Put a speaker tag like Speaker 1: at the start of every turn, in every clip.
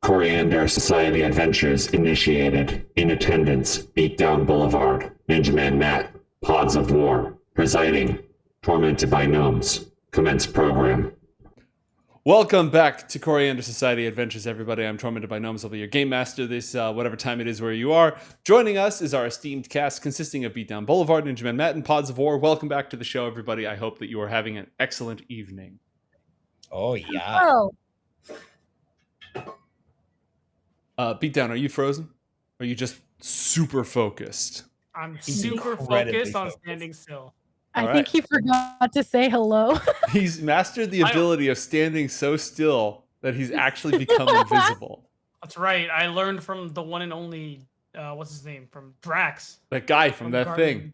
Speaker 1: Coriander Society adventures initiated. In attendance, Beatdown Boulevard, Ninja Man Matt, Pods of War, presiding, tormented by gnomes. Commence program.
Speaker 2: Welcome back to Coriander Society Adventures, everybody. I'm Tormented by Gnomes. I'll be your game master this whatever time it is where you are. Joining us is our esteemed cast consisting of Beatdown Boulevard, Ninja Man Matt, and Pods of War. Welcome back to the show, everybody. I hope that you are having an excellent evening.
Speaker 3: Oh, yeah.
Speaker 4: Oh,
Speaker 2: Beatdown, are you frozen? Or are you just super focused?
Speaker 5: I'm
Speaker 3: He's
Speaker 5: super
Speaker 3: incredibly
Speaker 5: focused on
Speaker 3: focused.
Speaker 5: standing still.
Speaker 4: I
Speaker 2: All
Speaker 4: think
Speaker 2: right.
Speaker 4: he forgot to say hello.
Speaker 2: He's mastered the ability of standing so still that he's actually become invisible.
Speaker 5: That's right. I learned from the one and only, what's his name? From Drax.
Speaker 2: That guy from that
Speaker 5: Guardian.
Speaker 2: thing.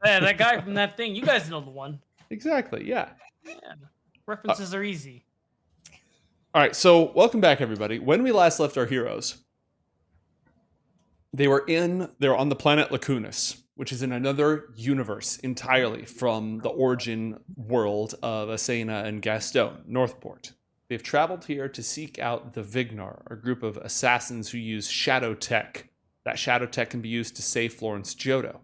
Speaker 5: Yeah, that guy from that thing. You guys know the one.
Speaker 2: Exactly, yeah.
Speaker 5: Yeah. References are easy.
Speaker 2: All right, so welcome back, everybody. When we last left our heroes, they were on the planet Lacunus, which is in another universe entirely from the origin world of Asena and Gaston, Northport. They've traveled here to seek out the Vignar, a group of assassins who use shadow tech. That shadow tech can be used to save Florence Giotto.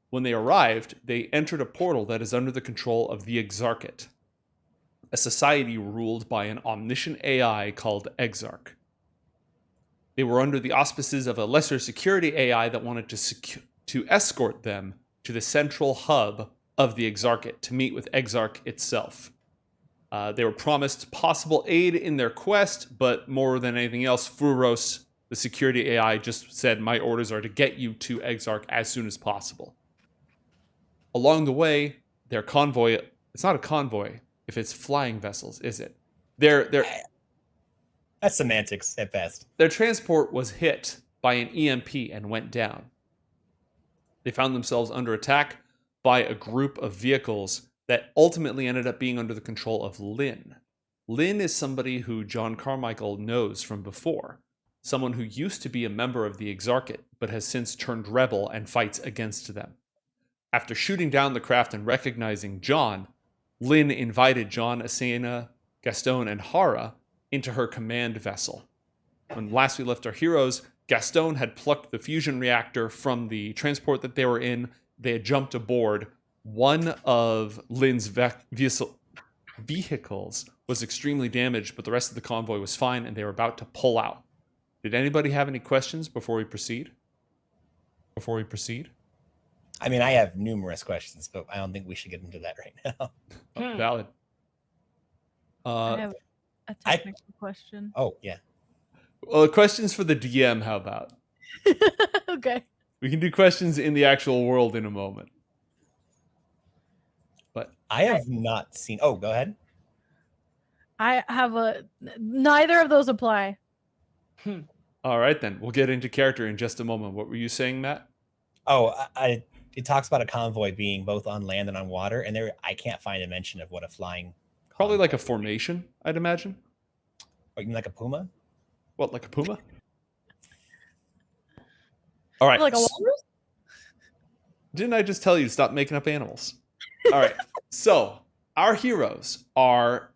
Speaker 2: When they arrived, they entered a portal that is under the control of the Exarchate, a society ruled by an omniscient AI called EXARCH. They were under the auspices of a lesser security AI that wanted to escort them to the central hub of the Exarchate to meet with EXARCH itself. They were promised possible aid in their quest, but more than anything else, Furos, the security AI, just said, "My orders are to get you to EXARCH as soon as possible." Along the way, their convoy, it's not a convoy if it's flying vessels, is it?
Speaker 3: That's semantics at best.
Speaker 2: Their transport was hit by an EMP and went down. They found themselves under attack by a group of vehicles that ultimately ended up being under the control of Linn. Linn is somebody who John Carmichael knows from before, someone who used to be a member of the Exarchate, but has since turned rebel and fights against them. After shooting down the craft and recognizing John, Linn invited John, Asena, Gaston, and Hara into her command vessel. When last we left our heroes, Gaston had plucked the fusion reactor from the transport that they were in. They had jumped aboard. One of Linn's vehicles was extremely damaged, but the rest of the convoy was fine, and they were about to pull out. Did anybody have any questions before we proceed?
Speaker 3: I mean, I have numerous questions, but I don't think we should get into that right now.
Speaker 2: Valid.
Speaker 4: I have a technical question.
Speaker 3: Oh, yeah.
Speaker 2: Well, questions for the DM, how about?
Speaker 4: Okay.
Speaker 2: We can do questions in the actual world in a moment. But
Speaker 3: I have not seen... Oh, go ahead.
Speaker 4: I have neither of those apply.
Speaker 2: all right, then. We'll get into character in just a moment. What were you saying, Matt?
Speaker 3: Oh, it talks about a convoy being both on land and on water, and I can't find a mention of what a flying...
Speaker 2: Probably like a formation, I'd imagine.
Speaker 3: Or even like a puma?
Speaker 2: What, like a puma? All right.
Speaker 4: Like a walrus?
Speaker 2: Didn't I just tell you to stop making up animals? All right. So our heroes are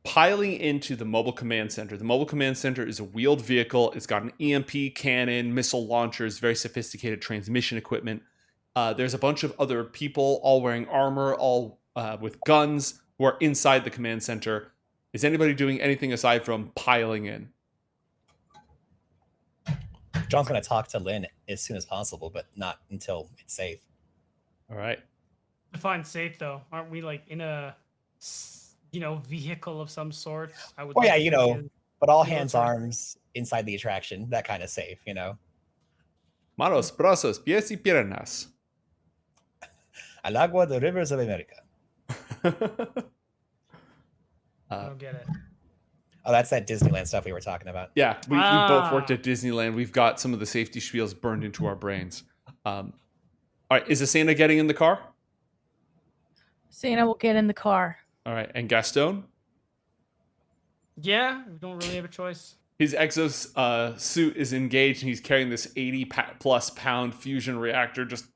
Speaker 2: piling into the mobile command center. The mobile command center is a wheeled vehicle. It's got an EMP cannon, missile launchers, very sophisticated transmission equipment. There's a bunch of other people, all wearing armor, all with guns, who are inside the command center. Is anybody doing anything aside from piling in?
Speaker 3: John's going to talk to Linn as soon as possible, but not until it's safe.
Speaker 2: All right.
Speaker 5: Define safe though. Aren't we like in a, vehicle of some sort? I would.
Speaker 3: Oh, yeah,
Speaker 5: like to think
Speaker 3: but all
Speaker 5: You know,
Speaker 3: hands,
Speaker 5: sorry.
Speaker 3: arms inside the attraction, that kind of safe,
Speaker 2: Manos, brazos, pies y piernas.
Speaker 3: Al agua, the rivers of America.
Speaker 5: I don't get it.
Speaker 3: Oh, that's that Disneyland stuff we were talking about.
Speaker 2: Yeah, we both worked
Speaker 5: Ah.
Speaker 2: at Disneyland. We've got some of the safety spiels burned into our brains. All right, is Asena getting in the car?
Speaker 4: Santa will get in the car.
Speaker 2: All right, and Gaston?
Speaker 5: Yeah, we don't really have a choice.
Speaker 2: His exos suit is engaged, and he's carrying this 80-plus pound fusion reactor. Just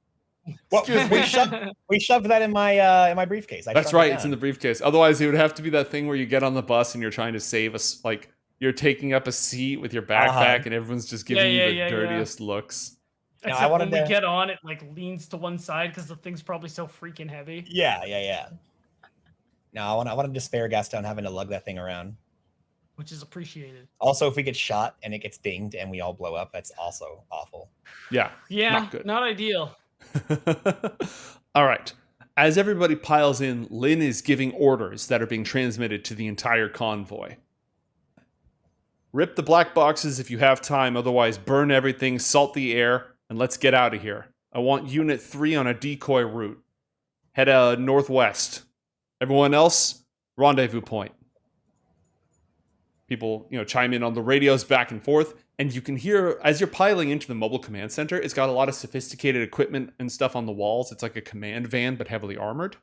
Speaker 3: Well,
Speaker 2: Excuse me.
Speaker 3: we shoved that in my briefcase.
Speaker 2: that's right, it's in the briefcase. Otherwise, it would have to be that thing where you get on the bus and you're trying to save us, like You're taking up a seat with your backpack, and everyone's just giving you the dirtiest looks.
Speaker 3: No,
Speaker 5: Except
Speaker 3: I wanted
Speaker 5: when we
Speaker 3: to-
Speaker 5: get on, it like leans to one side because the thing's probably so freaking heavy.
Speaker 3: Yeah. No, I wanted to spare Gaston having to lug that thing around.
Speaker 5: Which is appreciated.
Speaker 3: Also, if we get shot and it gets dinged and we all blow up, that's also awful.
Speaker 2: Yeah.
Speaker 5: Yeah,
Speaker 2: Not good.
Speaker 5: not ideal.
Speaker 2: All right. As everybody piles in, Linn is giving orders that are being transmitted to the entire convoy. Rip the black boxes if you have time, otherwise burn everything, salt the air, and let's get out of here. I want Unit 3 on a decoy route. Head northwest. Everyone else, rendezvous point. People, chime in on the radios back and forth, and you can hear, as you're piling into the mobile command center, it's got a lot of sophisticated equipment and stuff on the walls. It's like a command van, but heavily armored.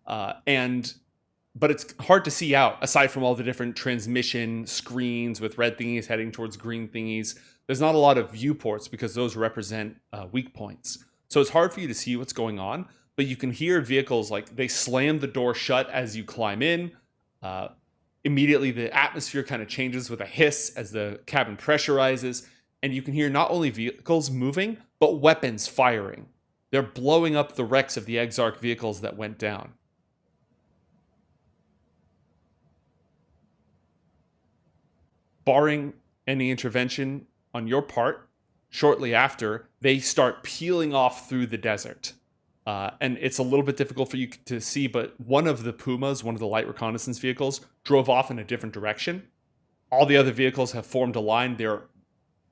Speaker 2: But it's hard to see out, aside from all the different transmission screens with red thingies heading towards green thingies. There's not a lot of viewports because those represent weak points. So it's hard for you to see what's going on, but you can hear vehicles like they slam the door shut as you climb in. Immediately, the atmosphere kind of changes with a hiss as the cabin pressurizes, and you can hear not only vehicles moving, but weapons firing. They're blowing up the wrecks of the EXARCH vehicles that went down. Barring any intervention on your part, shortly after, they start peeling off through the desert. And it's a little bit difficult for you to see, but one of the Pumas, one of the light reconnaissance vehicles, drove off in a different direction. All the other vehicles have formed a line. They're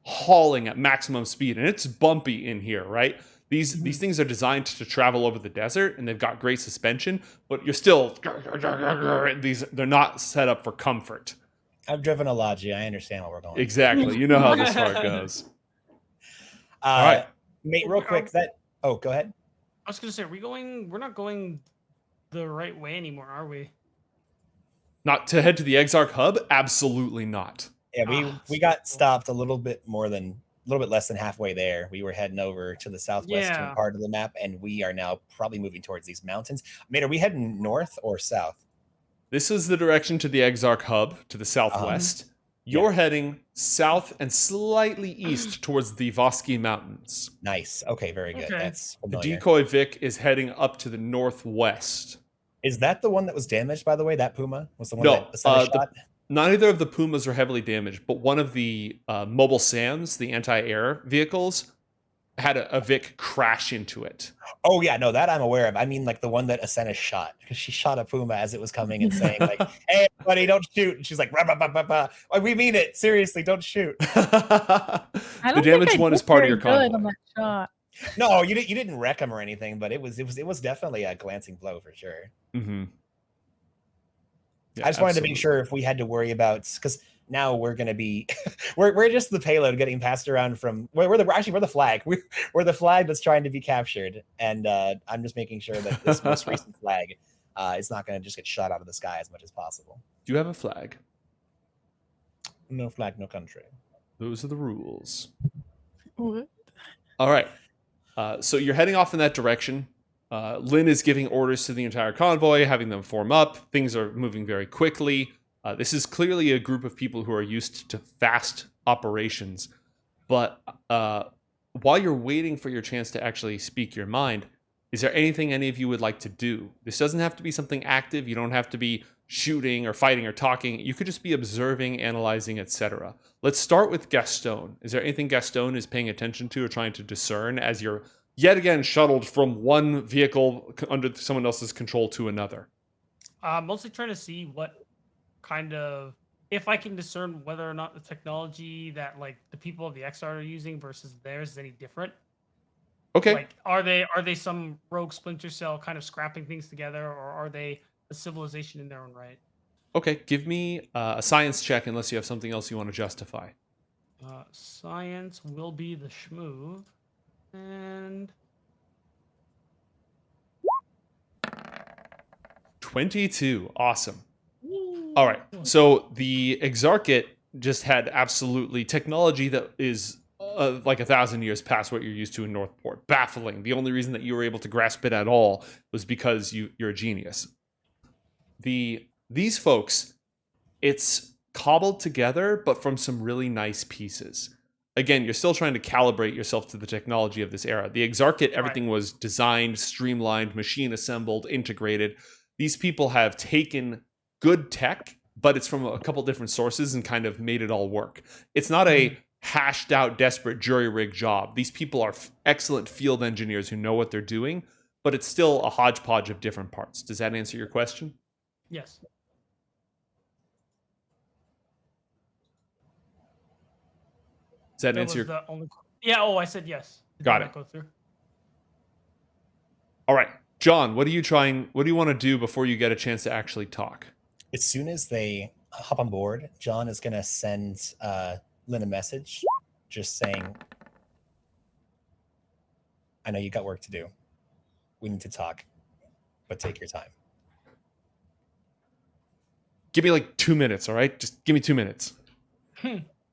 Speaker 2: hauling at maximum speed, and it's bumpy in here, right? These things are designed to travel over the desert, and they've got great suspension, but you're still... They're not set up for comfort.
Speaker 3: I've driven a Logi. I understand what we're going.
Speaker 2: Exactly. You know how this part goes.
Speaker 3: All
Speaker 2: right.
Speaker 3: Mate, real quick, go ahead.
Speaker 5: I was gonna say, we're not going the right way anymore, are we?
Speaker 2: Not to head to the EXARCH hub? Absolutely not.
Speaker 3: Yeah, we got stopped a little bit less than halfway there. We were heading over to the southwestern part of the map, and we are now probably moving towards these mountains. Mate, are we heading north or south?
Speaker 2: This is the direction to the EXARCH hub, to the southwest. You're heading south and slightly east towards the Vosky Mountains.
Speaker 3: Nice. Okay, very good.
Speaker 5: Okay.
Speaker 3: That's
Speaker 2: The
Speaker 3: familiar.
Speaker 2: decoy Vic is heading up to the northwest.
Speaker 3: Is that the one that was damaged, by the way? That Puma was the one
Speaker 2: No,
Speaker 3: that the sun shot?
Speaker 2: Neither of the Pumas are heavily damaged, but one of the mobile SAMs, the anti-air vehicles, had a Vic crash into it.
Speaker 3: Oh yeah, no, that I'm aware of. I mean, like the one that Asena shot, because she shot a Puma as it was coming and saying, like, "Hey, buddy, don't shoot!" And she's like, "Bah, bah, bah, bah, bah." Like, we mean it. Seriously, don't shoot.
Speaker 4: I
Speaker 2: The
Speaker 4: don't
Speaker 2: damaged
Speaker 4: think I
Speaker 2: one is
Speaker 4: did
Speaker 2: part of
Speaker 4: very
Speaker 2: your
Speaker 4: good
Speaker 2: convoy.
Speaker 4: on that shot.
Speaker 3: No, you didn't wreck him or anything, but it was definitely a glancing blow for sure.
Speaker 2: Mm-hmm. Yeah,
Speaker 3: I just wanted to
Speaker 2: absolutely.
Speaker 3: make sure if we had to worry about, because now we're going to be we're just the payload getting passed around from we're the flag. We're the flag that's trying to be captured, and I'm just making sure that this most recent flag is not going to just get shot out of the sky as much as possible.
Speaker 2: Do you have a flag?
Speaker 3: No flag, no country.
Speaker 2: Those are the rules.
Speaker 4: What?
Speaker 2: All right. So you're heading off in that direction. Linn is giving orders to the entire convoy, having them form up. Things are moving very quickly. This is clearly a group of people who are used to fast operations. But while you're waiting for your chance to actually speak your mind, is there anything any of you would like to do? This doesn't have to be something active. You don't have to be shooting or fighting or talking. You could just be observing, analyzing, etc. Let's start with Gaston. Is there anything Gaston is paying attention to or trying to discern as you're yet again shuttled from one vehicle under someone else's control to another?
Speaker 5: Mostly trying to see what kind of, if I can discern whether or not the technology that like the people of the XR are using versus theirs is any different.
Speaker 2: Okay.
Speaker 5: Like, are they some rogue splinter cell kind of scrapping things together, or are they a civilization in their own right?
Speaker 2: Okay. Give me a science check unless you have something else you want to justify.
Speaker 5: Science will be the schmoove. And
Speaker 2: 22. Awesome. All right. So the Exarchate just had absolutely technology that is like 1,000 years past what you're used to in Northport. Baffling. The only reason that you were able to grasp it at all was because you're a genius. These folks, it's cobbled together, but from some really nice pieces. Again, you're still trying to calibrate yourself to the technology of this era. The Exarchate, everything was designed, streamlined, machine assembled, integrated. These people have taken good tech, but it's from a couple different sources and kind of made it all work. It's not a hashed out, desperate jury-rig job. These people are excellent field engineers who know what they're doing, but it's still a hodgepodge of different parts. Does that answer your question?
Speaker 5: Yes.
Speaker 2: Does that answer your...
Speaker 5: The only... Yeah, I said yes.
Speaker 2: Got it.
Speaker 5: Go through?
Speaker 2: All right. John, what do you want to do before you get a chance to actually talk?
Speaker 3: As soon as they hop on board, John is going to send Linn a message just saying, I know you got work to do. We need to talk, but take your time.
Speaker 2: Give me like 2 minutes, all right? Just give me 2 minutes.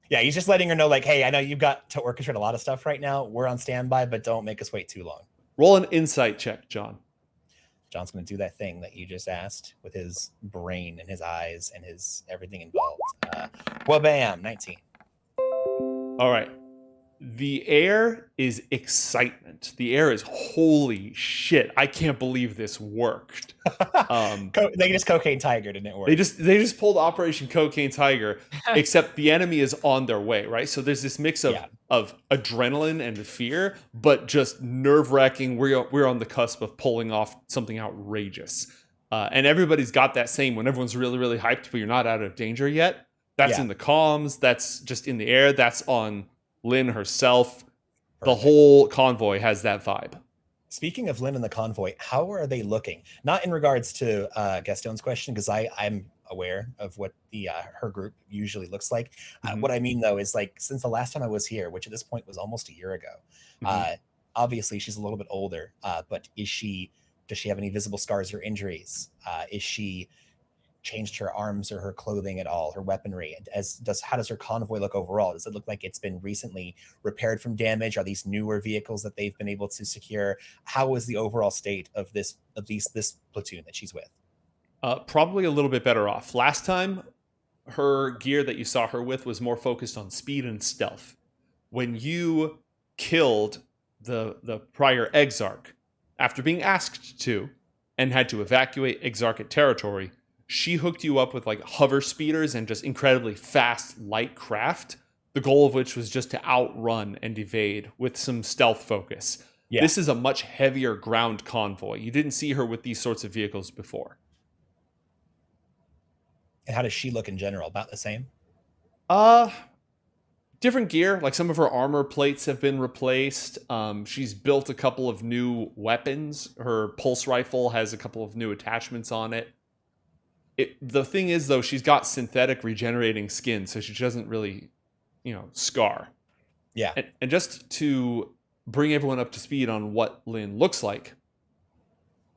Speaker 3: Yeah, he's just letting her know, like, hey, I know you've got to orchestrate a lot of stuff right now. We're on standby, but don't make us wait too long.
Speaker 2: Roll an insight check, John.
Speaker 3: John's going to do that thing that you just asked with his brain and his eyes and his everything involved. Well, bam, 19.
Speaker 2: All right. The air is excitement. The air is holy shit. I can't believe this worked.
Speaker 3: They just cocaine tiger, didn't it work?
Speaker 2: They just pulled Operation Cocaine Tiger, except the enemy is on their way, right? So there's this mix of adrenaline and fear, but just nerve-wracking. We're on the cusp of pulling off something outrageous. And everybody's got that same when everyone's really, really hyped, but you're not out of danger yet. That's in the comms. That's just in the air. That's on Linn herself. Perfect. The whole convoy has that vibe.
Speaker 3: Speaking of Linn and the convoy, how are they looking? Not in regards to Gaston's question, because I'm aware of what the her group usually looks like. What I mean, though, is like since the last time I was here, which at this point was almost a year ago, obviously she's a little bit older, but does she have any visible scars or injuries? Is she changed her arms or her clothing at all, her weaponry? How does her convoy look overall? Does it look like it's been recently repaired from damage? Are these newer vehicles that they've been able to secure? How is the overall state of this platoon that she's with?
Speaker 2: Probably a little bit better off. Last time, her gear that you saw her with was more focused on speed and stealth. When you killed the prior Exarch, after being asked to, and had to evacuate Exarchate territory, she hooked you up with like hover speeders and just incredibly fast light craft, the goal of which was just to outrun and evade with some stealth focus. Yeah. This is a much heavier ground convoy. You didn't see her with these sorts of vehicles before.
Speaker 3: And how does she look in general? About the same?
Speaker 2: Different gear. Like some of her armor plates have been replaced. She's built a couple of new weapons. Her pulse rifle has a couple of new attachments on it. The thing is, though, she's got synthetic regenerating skin, so she doesn't really, scar.
Speaker 3: Yeah.
Speaker 2: And just to bring everyone up to speed on what Linn looks like,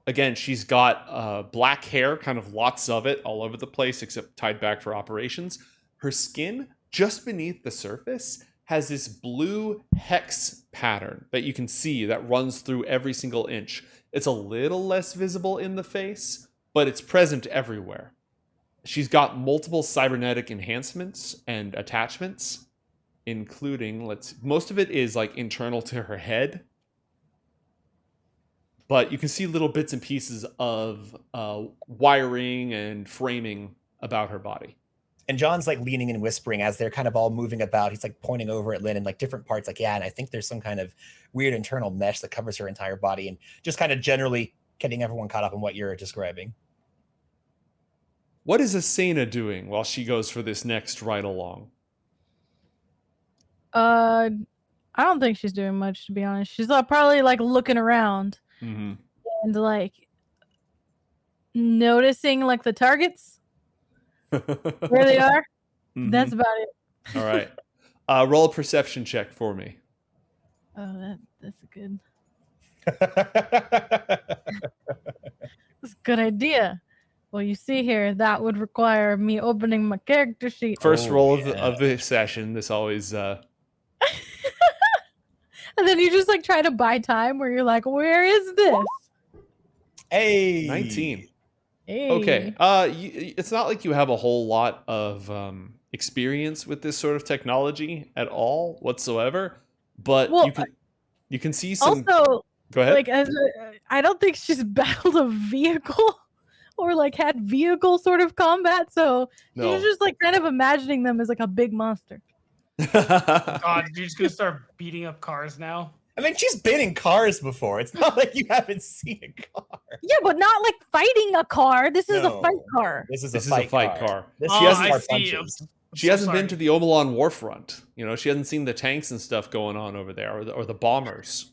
Speaker 2: again, she's got black hair, kind of lots of it all over the place, except tied back for operations. Her skin, just beneath the surface, has this blue hex pattern that you can see that runs through every single inch. It's a little less visible in the face, but it's present everywhere. She's got multiple cybernetic enhancements and attachments, including, most of it is like internal to her head. But you can see little bits and pieces of wiring and framing about her body.
Speaker 3: And John's like leaning and whispering as they're kind of all moving about. He's like pointing over at Linn and like different parts, like, and I think there's some kind of weird internal mesh that covers her entire body, and just kind of generally getting everyone caught up on what you're describing.
Speaker 2: What is Asena doing while she goes for this next ride along?
Speaker 4: I don't think she's doing much, to be honest. She's probably like looking around and like noticing like the targets where they are. That's about it.
Speaker 2: All right. Roll a perception check for me.
Speaker 4: Oh, that's a good. That's a good idea. Well, you see here, that would require me opening my character sheet.
Speaker 2: First roll of the session. This always.
Speaker 4: And then you just like try to buy time where you're like, where is this?
Speaker 3: Hey.
Speaker 2: 19. Okay.
Speaker 4: Hey.
Speaker 2: It's not like you have a whole lot of experience with this sort of technology at all whatsoever, but
Speaker 4: Well,
Speaker 2: you can see some.
Speaker 4: also,
Speaker 2: Go ahead.
Speaker 4: like, I don't think she's battled a vehicle or like had vehicle sort of combat, so she was
Speaker 2: No.
Speaker 4: just like kind of imagining them as like a big monster.
Speaker 5: God, you're just gonna start beating up cars now.
Speaker 3: I mean, she's been in cars before. It's not like you haven't seen a car.
Speaker 4: Yeah, but not like fighting a car. This is a fight
Speaker 3: No.
Speaker 4: car.
Speaker 3: This is
Speaker 2: This
Speaker 3: a
Speaker 2: is a
Speaker 3: fight
Speaker 2: fight
Speaker 3: car.
Speaker 2: car.
Speaker 3: This
Speaker 5: Oh,
Speaker 3: she hasn't
Speaker 5: I
Speaker 3: got
Speaker 5: see.
Speaker 3: punches.
Speaker 2: She hasn't been to the Omelon Warfront. You know, she hasn't seen the tanks and stuff going on over there, or the bombers.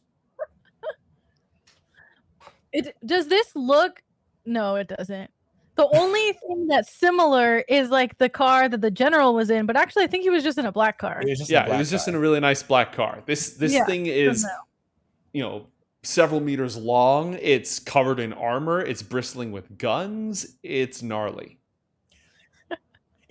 Speaker 4: Does this look? No, it doesn't. The only thing that's similar is like the car that the general was in, but actually, I think he was just in a black car.
Speaker 3: It was just
Speaker 2: Yeah, it was just in a really nice black car. This
Speaker 4: Yeah,
Speaker 2: thing is, several meters long. It's covered in armor. It's bristling with guns. It's gnarly.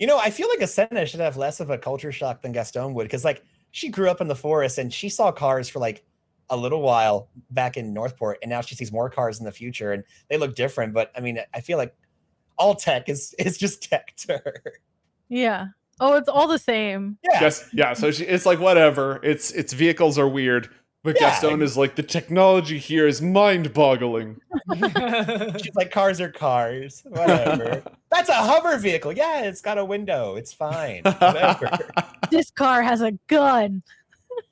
Speaker 3: I feel like Asena should have less of a culture shock than Gaston would, because like she grew up in the forest and she saw cars for like a little while back in Northport, and now she sees more cars in the future and they look different. But I mean, I feel like all tech is just tech to her.
Speaker 4: Yeah. Oh, it's all the same.
Speaker 3: Yeah.
Speaker 2: So it's like whatever. Its vehicles are weird, but
Speaker 3: Yeah.
Speaker 2: Gaston is like, the technology here is mind-boggling.
Speaker 3: She's like, cars are cars. Whatever. That's a hover vehicle. Yeah, it's got a window. It's fine. Whatever.
Speaker 4: This car has a gun.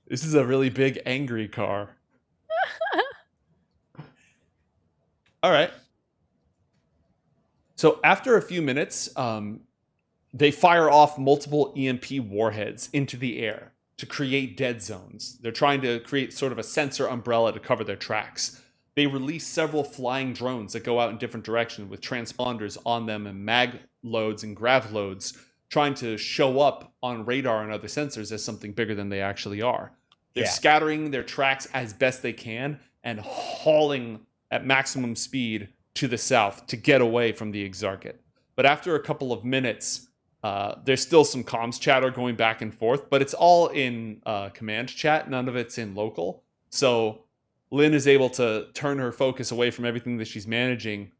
Speaker 2: This is a really big angry car. All right. So after a few minutes, they fire off multiple EMP warheads into the air to create dead zones. They're trying to create sort of a sensor umbrella to cover their tracks. They release several flying drones that go out in different directions with transponders on them and mag loads and grav loads, trying to show up on radar and other sensors as something bigger than they actually are. They're scattering their tracks as best they can and hauling at maximum speed to the south to get away from the Exarchate. But after a couple of minutes, there's still some comms chatter going back and forth, but it's all in command chat. None of it's in local. So Linn is able to turn her focus away from everything that she's managing.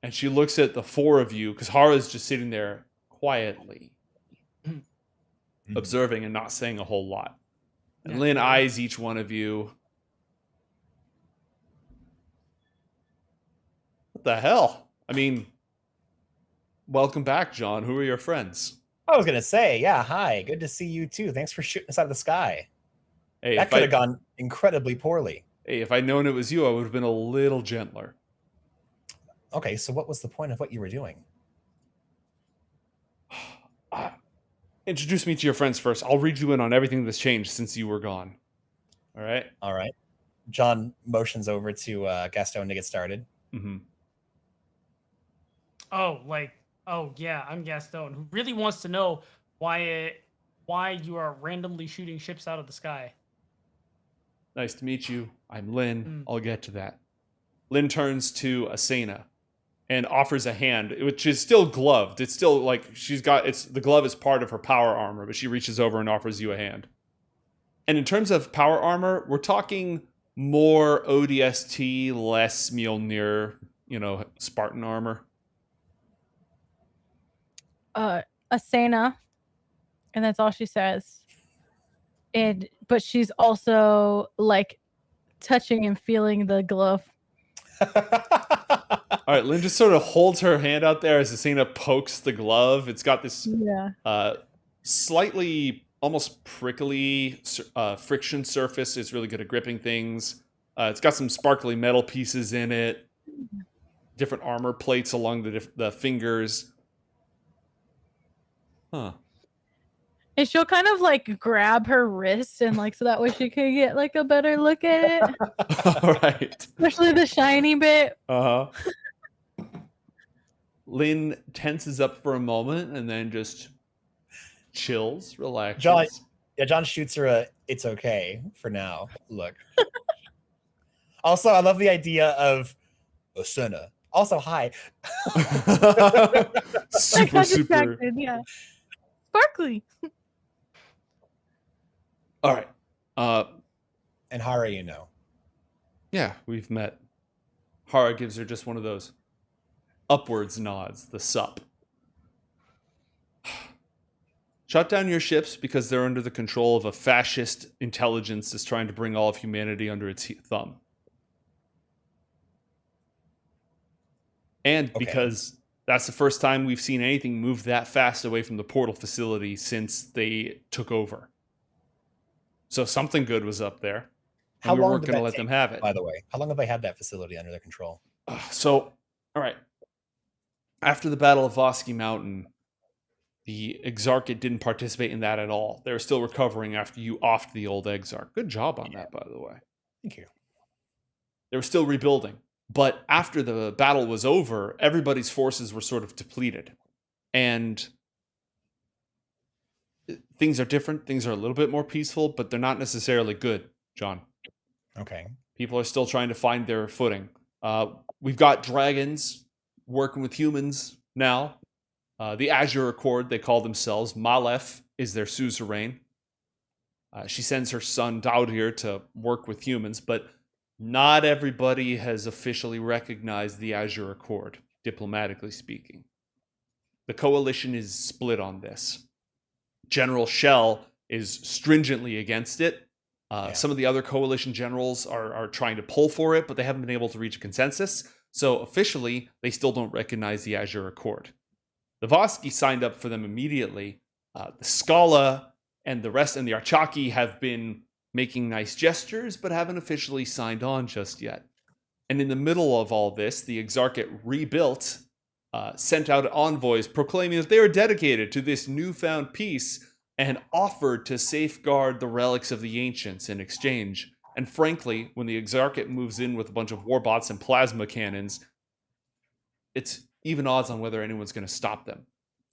Speaker 2: And she looks at the four of you, because Hara's just sitting there quietly, observing and not saying a whole lot. And Linn eyes each one of you. What the hell? I mean, welcome back, John. Who are your friends?
Speaker 3: I was gonna say, yeah, hi. Good to see you too. Thanks for shooting us out of the sky.
Speaker 2: Hey,
Speaker 3: that could have gone incredibly poorly.
Speaker 2: Hey, if I'd known it was you, I would have been a little gentler.
Speaker 3: Okay, so what was the point of what you were doing?
Speaker 2: Introduce me to your friends first. I'll read you in on everything that's changed since you were gone. All right?
Speaker 3: All right. John motions over to Gaston to get started.
Speaker 2: Mm-hmm.
Speaker 5: Oh yeah, I'm Gaston, who really wants to know why you are randomly shooting ships out of the sky.
Speaker 2: Nice to meet you. I'm Linn. I'll get to that. Linn turns to Asena and offers a hand, which is still gloved. It's still like the glove is part of her power armor, but she reaches over and offers you a hand. And in terms of power armor, we're talking more ODST, less Mjolnir, Spartan armor.
Speaker 4: Asena, and that's all she says. But she's also like touching and feeling the glove.
Speaker 2: All right, Linn just sort of holds her hand out there as Asena pokes the glove. It's got this slightly almost prickly friction surface. It's really good at gripping things. It's got some sparkly metal pieces in it, different armor plates along the fingers. Huh.
Speaker 4: And she'll kind of like grab her wrist and like so that way she can get like a better look at it.
Speaker 2: All right.
Speaker 4: Especially the shiny bit.
Speaker 2: Uh-huh. Linn tenses up for a moment and then just chills, relaxes.
Speaker 3: John shoots her a "it's okay for now" look. Also, I love the idea of Asena. Also, hi.
Speaker 2: super.
Speaker 4: Yeah. Sparkly.
Speaker 2: All right.
Speaker 3: And Hara,
Speaker 2: Yeah, we've met. Hara gives her just one of those. upwards nods, the sup. Shut down your ships because they're under the control of a fascist intelligence that's trying to bring all of humanity under its thumb. And because that's the first time we've seen anything move that fast away from the portal facility since they took over. So something good was up there.
Speaker 3: How
Speaker 2: we
Speaker 3: long
Speaker 2: weren't
Speaker 3: did
Speaker 2: going to
Speaker 3: that
Speaker 2: let
Speaker 3: take,
Speaker 2: them have it.
Speaker 3: by the way? How long have they had that facility under their control?
Speaker 2: So, all right. After the Battle of Vosky Mountain, the Exarchate didn't participate in that at all. They were still recovering after you offed the old Exarch. Good job on that, by the way.
Speaker 3: Thank you.
Speaker 2: They were still rebuilding. But after the battle was over, everybody's forces were sort of depleted. And things are different. Things are a little bit more peaceful, but they're not necessarily good, John.
Speaker 3: Okay.
Speaker 2: People are still trying to find their footing. We've got dragons working with humans now. The Azure Accord, they call themselves. Malef is their suzerain. She sends her son Daudir to work with humans, but not everybody has officially recognized the Azure Accord, diplomatically speaking. The coalition is split on this. General Shell is stringently against it. Some of the other coalition generals are trying to pull for it, but they haven't been able to reach a consensus. So officially, they still don't recognize the Azure Accord. The Vosky signed up for them immediately. The Scala and the rest and the Archaki have been making nice gestures, but haven't officially signed on just yet. And in the middle of all this, the Exarchate rebuilt, sent out envoys proclaiming that they are dedicated to this newfound peace and offered to safeguard the relics of the ancients in exchange. And frankly, when the Exarchate moves in with a bunch of warbots and plasma cannons, it's even odds on whether anyone's going to stop them.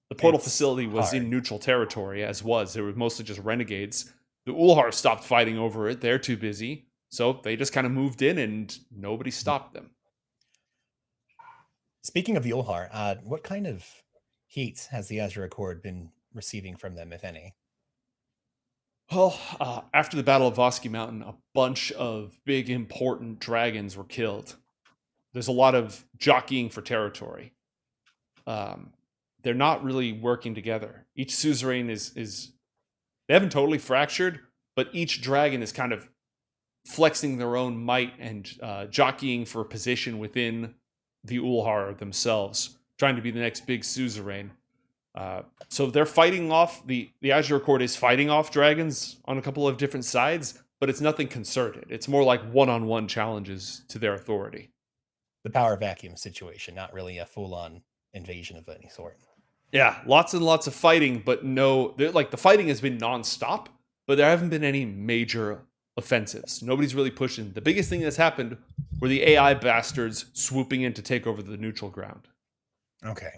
Speaker 2: The portal facility was in neutral territory, as was. They were mostly just renegades. The Ulhar stopped fighting over it. They're too busy. So they just kind of moved in and nobody stopped them.
Speaker 3: Speaking of the Ulhar, what kind of heat has the Azure Accord been receiving from them, if any?
Speaker 2: Well, after the Battle of Vosky Mountain, a bunch of big, important dragons were killed. There's a lot of jockeying for territory. They're not really working together. Each suzerain is they haven't totally fractured, but each dragon is kind of flexing their own might and jockeying for position within the Ulhar themselves, trying to be the next big suzerain. So they're fighting off, the Azure Accord is fighting off dragons on a couple of different sides, but it's nothing concerted. It's more like one-on-one challenges to their authority.
Speaker 3: The power vacuum situation, not really a full-on invasion of any sort.
Speaker 2: Yeah, lots and lots of fighting, but the fighting has been nonstop, but there haven't been any major offensives. Nobody's really pushing. The biggest thing that's happened were the AI bastards swooping in to take over the neutral ground.
Speaker 3: Okay.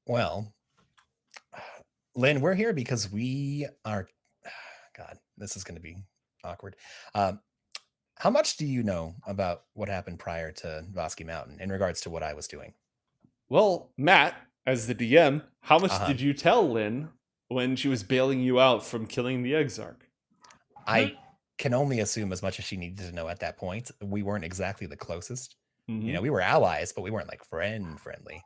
Speaker 3: Well, Linn, we're here because we are... God, this is going to be awkward. How much do you know about what happened prior to Vosky Mountain in regards to what I was doing?
Speaker 2: Well, Matt, as the DM, how much did you tell Linn when she was bailing you out from killing the Exarch?
Speaker 3: I can only assume as much as she needed to know at that point. We weren't exactly the closest.
Speaker 2: Mm-hmm.
Speaker 3: You know, we were allies, but we weren't like friendly.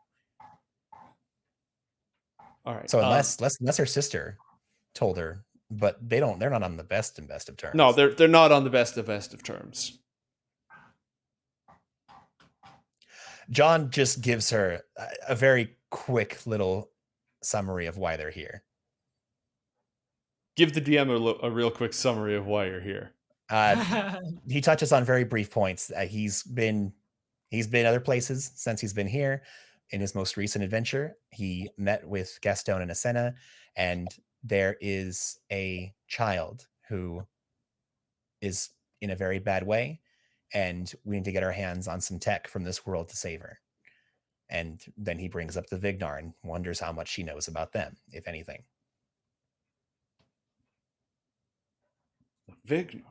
Speaker 2: All right.
Speaker 3: So unless her sister told her, but they're not on the best of terms.
Speaker 2: No, they're not on the best of terms.
Speaker 3: John just gives her a very quick little summary of why they're here.
Speaker 2: Give the DM a real quick summary of why you're here.
Speaker 3: He touches on very brief points. He's been other places since he's been here. In his most recent adventure, he met with Gaston and Asena, and there is a child who is in a very bad way, and we need to get our hands on some tech from this world to save her. And then he brings up the Vignar and wonders how much she knows about them, if anything.
Speaker 2: The Vignar.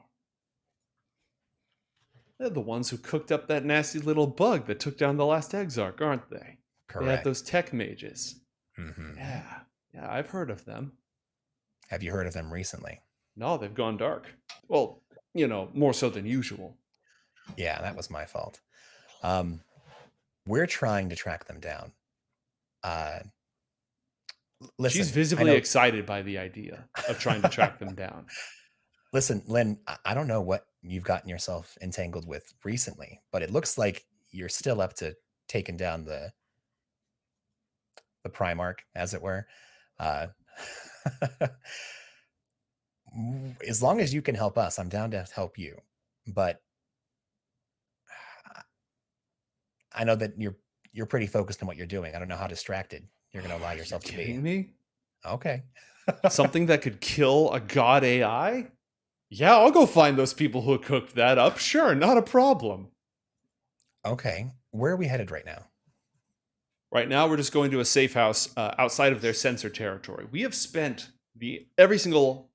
Speaker 2: They're the ones who cooked up that nasty little bug that took down the last Exarch, aren't they?
Speaker 3: Correct.
Speaker 2: They had those tech mages.
Speaker 3: Mm-hmm.
Speaker 2: Yeah, I've heard of them.
Speaker 3: Have you heard of them recently?
Speaker 2: No, they've gone dark. Well, more so than usual.
Speaker 3: Yeah, that was my fault. We're trying to track them down. Listen,
Speaker 2: She's
Speaker 3: I
Speaker 2: visibly
Speaker 3: know.
Speaker 2: excited by the idea of trying to track them down.
Speaker 3: Listen, Linn, I don't know what you've gotten yourself entangled with recently, but it looks like you're still up to taking down the Primarch, as it were. Uh, as long as you can help us, I'm down to help you. But I know that you're pretty focused on what you're doing. I don't know how distracted you're going to allow yourself to be.
Speaker 2: Kidding me?
Speaker 3: Okay.
Speaker 2: Something that could kill a god AI? Yeah, I'll go find those people who cooked that up. Sure, not a problem.
Speaker 3: Okay. Where are we headed right now?
Speaker 2: Right now, we're just going to a safe house outside of their sensor territory. We have spent every single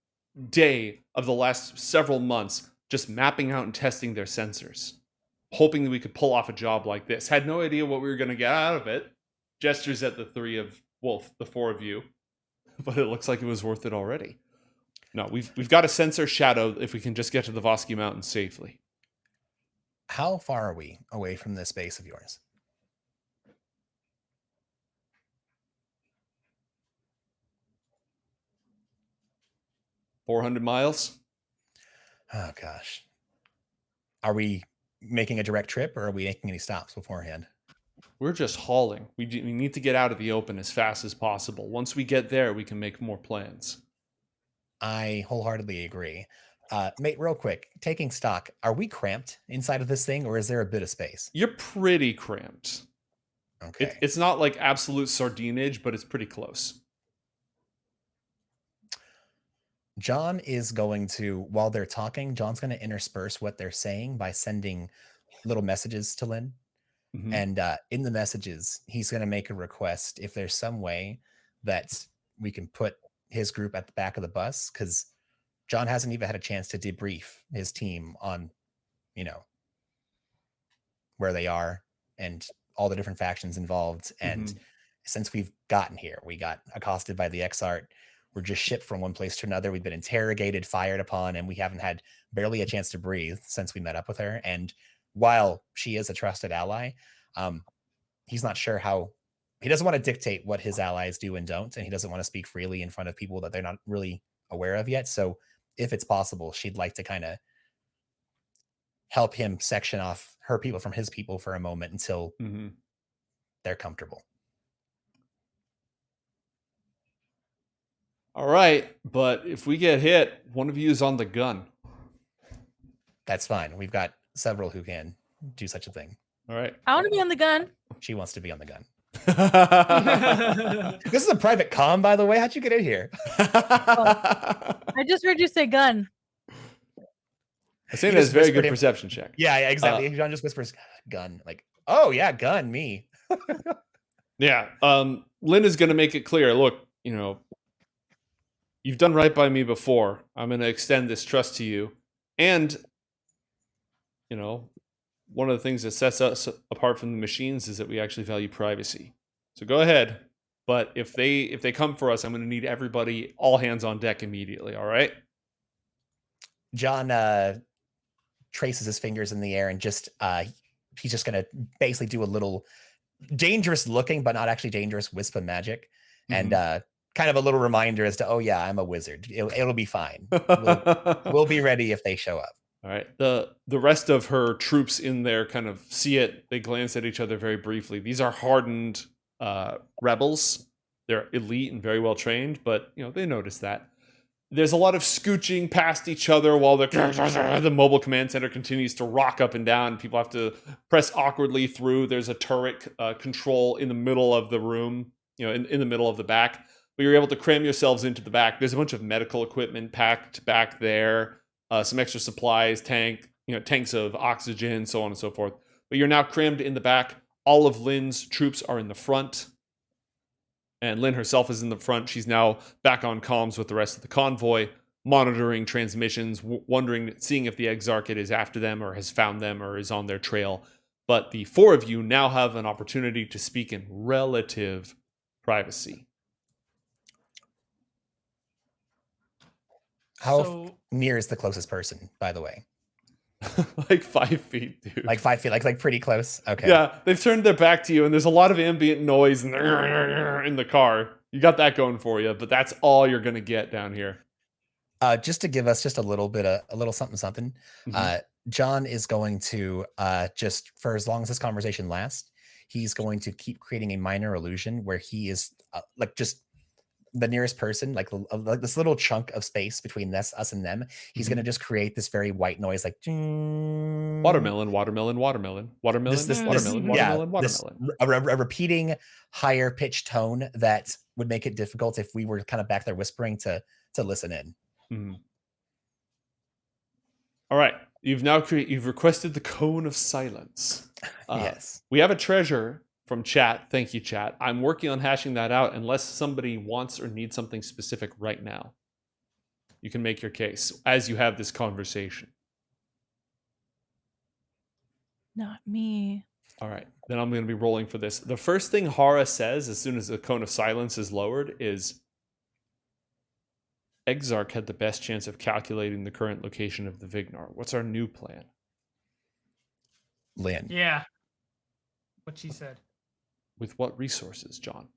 Speaker 2: day of the last several months just mapping out and testing their sensors, hoping that we could pull off a job like this. Had no idea what we were going to get out of it. Gestures at the the four of you, but it looks like it was worth it already. No, we've got a sensor shadow if we can just get to the Vosky Mountains safely.
Speaker 3: How far are we away from this base of yours?
Speaker 2: $400 miles.
Speaker 3: Oh gosh. Are we making a direct trip, or are we making any stops beforehand?
Speaker 2: We're just hauling. We need to get out of the open as fast as possible. Once we get there, we can make more plans.
Speaker 3: I wholeheartedly agree. Mate, real quick, taking stock, are we cramped inside of this thing, or is there a bit of space?
Speaker 2: You're pretty cramped.
Speaker 3: Okay.
Speaker 2: It's not like absolute sardinage, but it's pretty close.
Speaker 3: John is going to, while they're talking, John's going to intersperse what they're saying by sending little messages to Linn.
Speaker 2: Mhm.
Speaker 3: And in the messages, he's going to make a request if there's some way that we can put his group at the back of the bus, because John hasn't even had a chance to debrief his team on, where they are and all the different factions involved. And since we've gotten here, we got accosted by the Exarchate. We're just shipped from one place to another. We've been interrogated, fired upon, and we haven't had barely a chance to breathe since we met up with her. And while she is a trusted ally, he's not sure how. He doesn't want to dictate what his allies do and don't, and he doesn't want to speak freely in front of people that they're not really aware of yet. So if it's possible, she'd like to kind of help him section off her people from his people for a moment until they're comfortable.
Speaker 2: All right, but if we get hit, one of you is on the gun. That's
Speaker 3: fine. We've got several who can do such a thing.
Speaker 2: All right.
Speaker 4: I want to be on the gun.
Speaker 3: She wants to be on the gun. This is a private comm, by the way. How'd you get in here?
Speaker 4: I just heard you say gun.
Speaker 2: I say that's very good perception check.
Speaker 3: Yeah, exactly. John just whispers gun. Like, oh yeah, gun, me.
Speaker 2: Yeah. Linn is going to make it clear. Look, you've done right by me before. I'm going to extend this trust to you. And, one of the things that sets us apart from the machines is that we actually value privacy. So go ahead. But if they come for us, I'm going to need everybody, all hands on deck immediately. All right?
Speaker 3: John traces his fingers in the air and just he's just going to basically do a little dangerous looking, but not actually dangerous wisp of magic. And kind of a little reminder as to, oh yeah, I'm a wizard. It'll be fine. We'll be ready if they show up.
Speaker 2: All right. The rest of her troops in there kind of see it. They glance at each other very briefly. These are hardened rebels. They're elite and very well trained, but they notice that. There's a lot of scooching past each other while the mobile command center continues to rock up and down. People have to press awkwardly through. There's a turret control in the middle of the room, in the middle of the back. But you're able to cram yourselves into the back. There's a bunch of medical equipment packed back there. Some extra supplies, tanks of oxygen, so on and so forth. But you're now crammed in the back. All of Linn's troops are in the front. And Linn herself is in the front. She's now back on comms with the rest of the convoy, monitoring transmissions, seeing if the Exarchate is after them or has found them or is on their trail. But the four of you now have an opportunity to speak in relative privacy.
Speaker 3: How near is the closest person, by the way?
Speaker 2: Like 5 feet, dude.
Speaker 3: Like 5 feet, like pretty close. Okay.
Speaker 2: Yeah, they've turned their back to you, and there's a lot of ambient noise in the car. You got that going for you, but that's all you're gonna get down here.
Speaker 3: Just to give us just a little something.
Speaker 2: Mhm.
Speaker 3: John is going to just for as long as this conversation lasts, he's going to keep creating a minor illusion where he is like just the nearest person, like this little chunk of space between us and them. He's going to just create this very white noise, like
Speaker 2: Watermelon, watermelon, watermelon, watermelon,
Speaker 3: this
Speaker 2: watermelon,
Speaker 3: yeah,
Speaker 2: watermelon,
Speaker 3: this
Speaker 2: watermelon.
Speaker 3: a repeating higher pitched tone that would make it difficult if we were kind of back there whispering to listen in.
Speaker 2: Mhm. All right, you've requested the cone of silence.
Speaker 3: Yes.
Speaker 2: We have a treasure from chat. Thank you, chat. I'm working on hashing that out unless somebody wants or needs something specific right now. You can make your case as you have this conversation.
Speaker 4: Not me.
Speaker 2: All right, then I'm going to be rolling for this. The first thing Hara says as soon as the cone of silence is lowered is, Exarch had the best chance of calculating the current location of the Vignar. What's our new plan?
Speaker 3: Linn.
Speaker 5: Yeah. What she said.
Speaker 2: With what resources, John?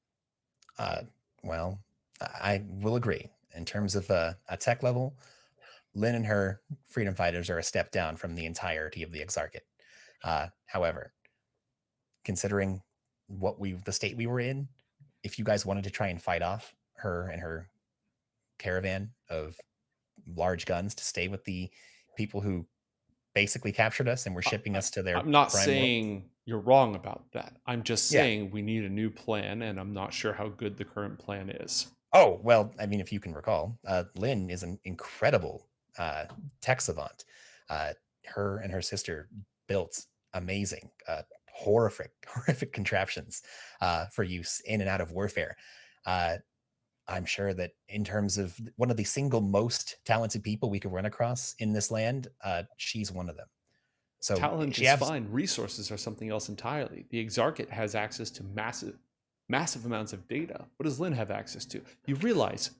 Speaker 3: Well, I will agree. In terms of a tech level, Linn and her freedom fighters are a step down from the entirety of the Exarchate. However, considering the state we were in, if you guys wanted to try and fight off her and her caravan of large guns to stay with the people who basically captured us and were shipping us to their
Speaker 2: I'm not
Speaker 3: prime
Speaker 2: saying you're wrong about that. I'm just
Speaker 3: Yeah.
Speaker 2: saying we need a new plan, and I'm not sure how good the current plan is.
Speaker 3: Oh, well, I mean, if you can recall, Linn is an incredible tech savant. Her and her sister built amazing, horrific contraptions for use in and out of warfare. I'm sure that in terms of one of the single most talented people we could run across in this land, she's one of them. So
Speaker 2: Talent
Speaker 3: she
Speaker 2: is
Speaker 3: has
Speaker 2: fine. Resources are something else entirely. The Exarchate has access to massive amounts of data. What does Linn have access to? You realize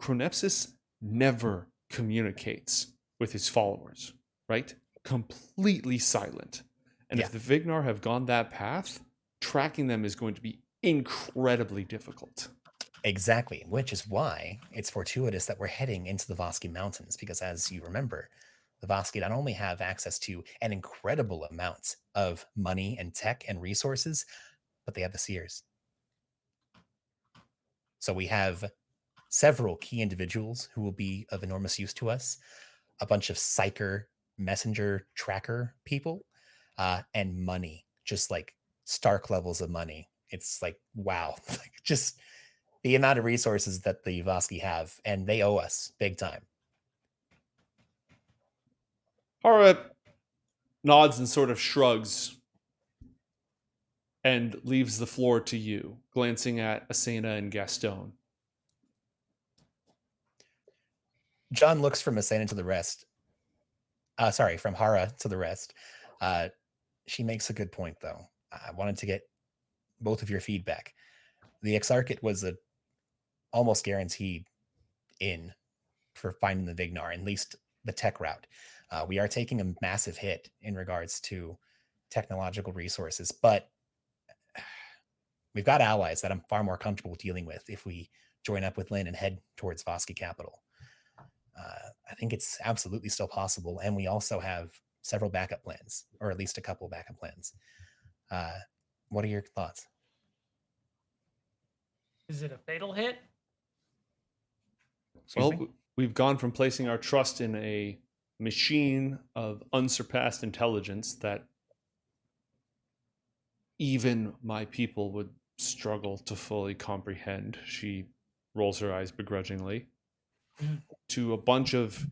Speaker 2: Chronepsis never communicates with his followers, right? Completely silent. And if the Vignar have gone that path, tracking them is going to be incredibly difficult.
Speaker 3: Exactly, which is why it's fortuitous that we're heading into the Voski Mountains, because as you remember, the Voski not only have access to an incredible amount of money and tech and resources, but they have the seers. So we have several key individuals who will be of enormous use to us, a bunch of psyker messenger tracker people, and money, just like Stark levels of money. It's like, wow, like just the amount of resources that the Voski have, and they owe us big time.
Speaker 2: Hara nods and sort of shrugs and leaves the floor to you, glancing at Asena and Gaston.
Speaker 3: John looks from Asena to the rest. From Hara to the rest. She makes a good point, though. I wanted to get both of your feedback. The Exarchate was a almost guaranteed in for finding the Vignar, at least the tech route. We are taking a massive hit in regards to technological resources, but we've got allies that I'm far more comfortable dealing with if we join up with Linn and head towards Voski capital. I think it's absolutely still possible, and we also have several backup plans, or at least a couple backup plans. What are your thoughts?
Speaker 5: Is it a fatal hit?
Speaker 2: We've gone from placing our trust in a machine of unsurpassed intelligence that even my people would struggle to fully comprehend. She rolls her eyes begrudgingly. To a bunch of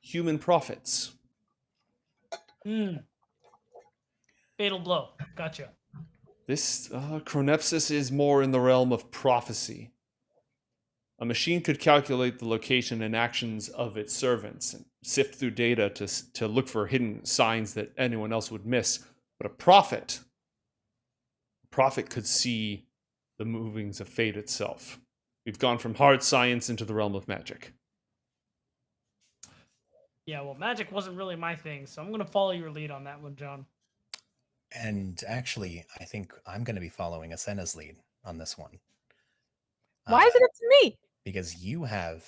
Speaker 2: human prophets.
Speaker 5: Fatal blow. Gotcha.
Speaker 2: This Chronepsis is more in the realm of prophecy. A machine could calculate the location and actions of its servants and sift through data to look for hidden signs that anyone else would miss. But a prophet could see the movings of fate itself. We've gone from hard science into the realm of magic.
Speaker 5: Yeah, well, magic wasn't really my thing, so I'm gonna follow your lead on that one, John.
Speaker 3: And actually, I think I'm going to be following Asena's lead on this one.
Speaker 4: Why is it up to me?
Speaker 3: Because you have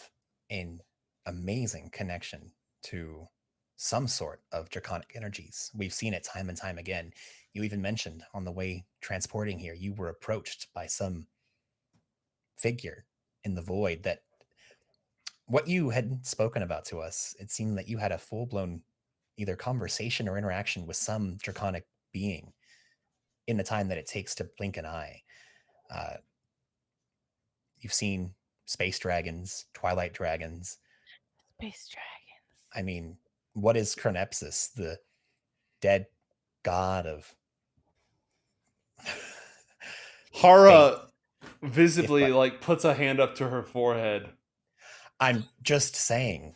Speaker 3: an amazing connection to some sort of draconic energies. We've seen it time and time again. You even mentioned on the way transporting here, you were approached by some figure in the void that what you had spoken about to us, it seemed that you had a full-blown either conversation or interaction with some draconic being in the time that it takes to blink an eye. You've seen space dragons, twilight dragons.
Speaker 4: Space dragons.
Speaker 3: I mean, what is Chronepsis, the dead god of
Speaker 2: Hara visibly
Speaker 3: If-
Speaker 2: like puts a hand up to her forehead.
Speaker 3: I'm just saying,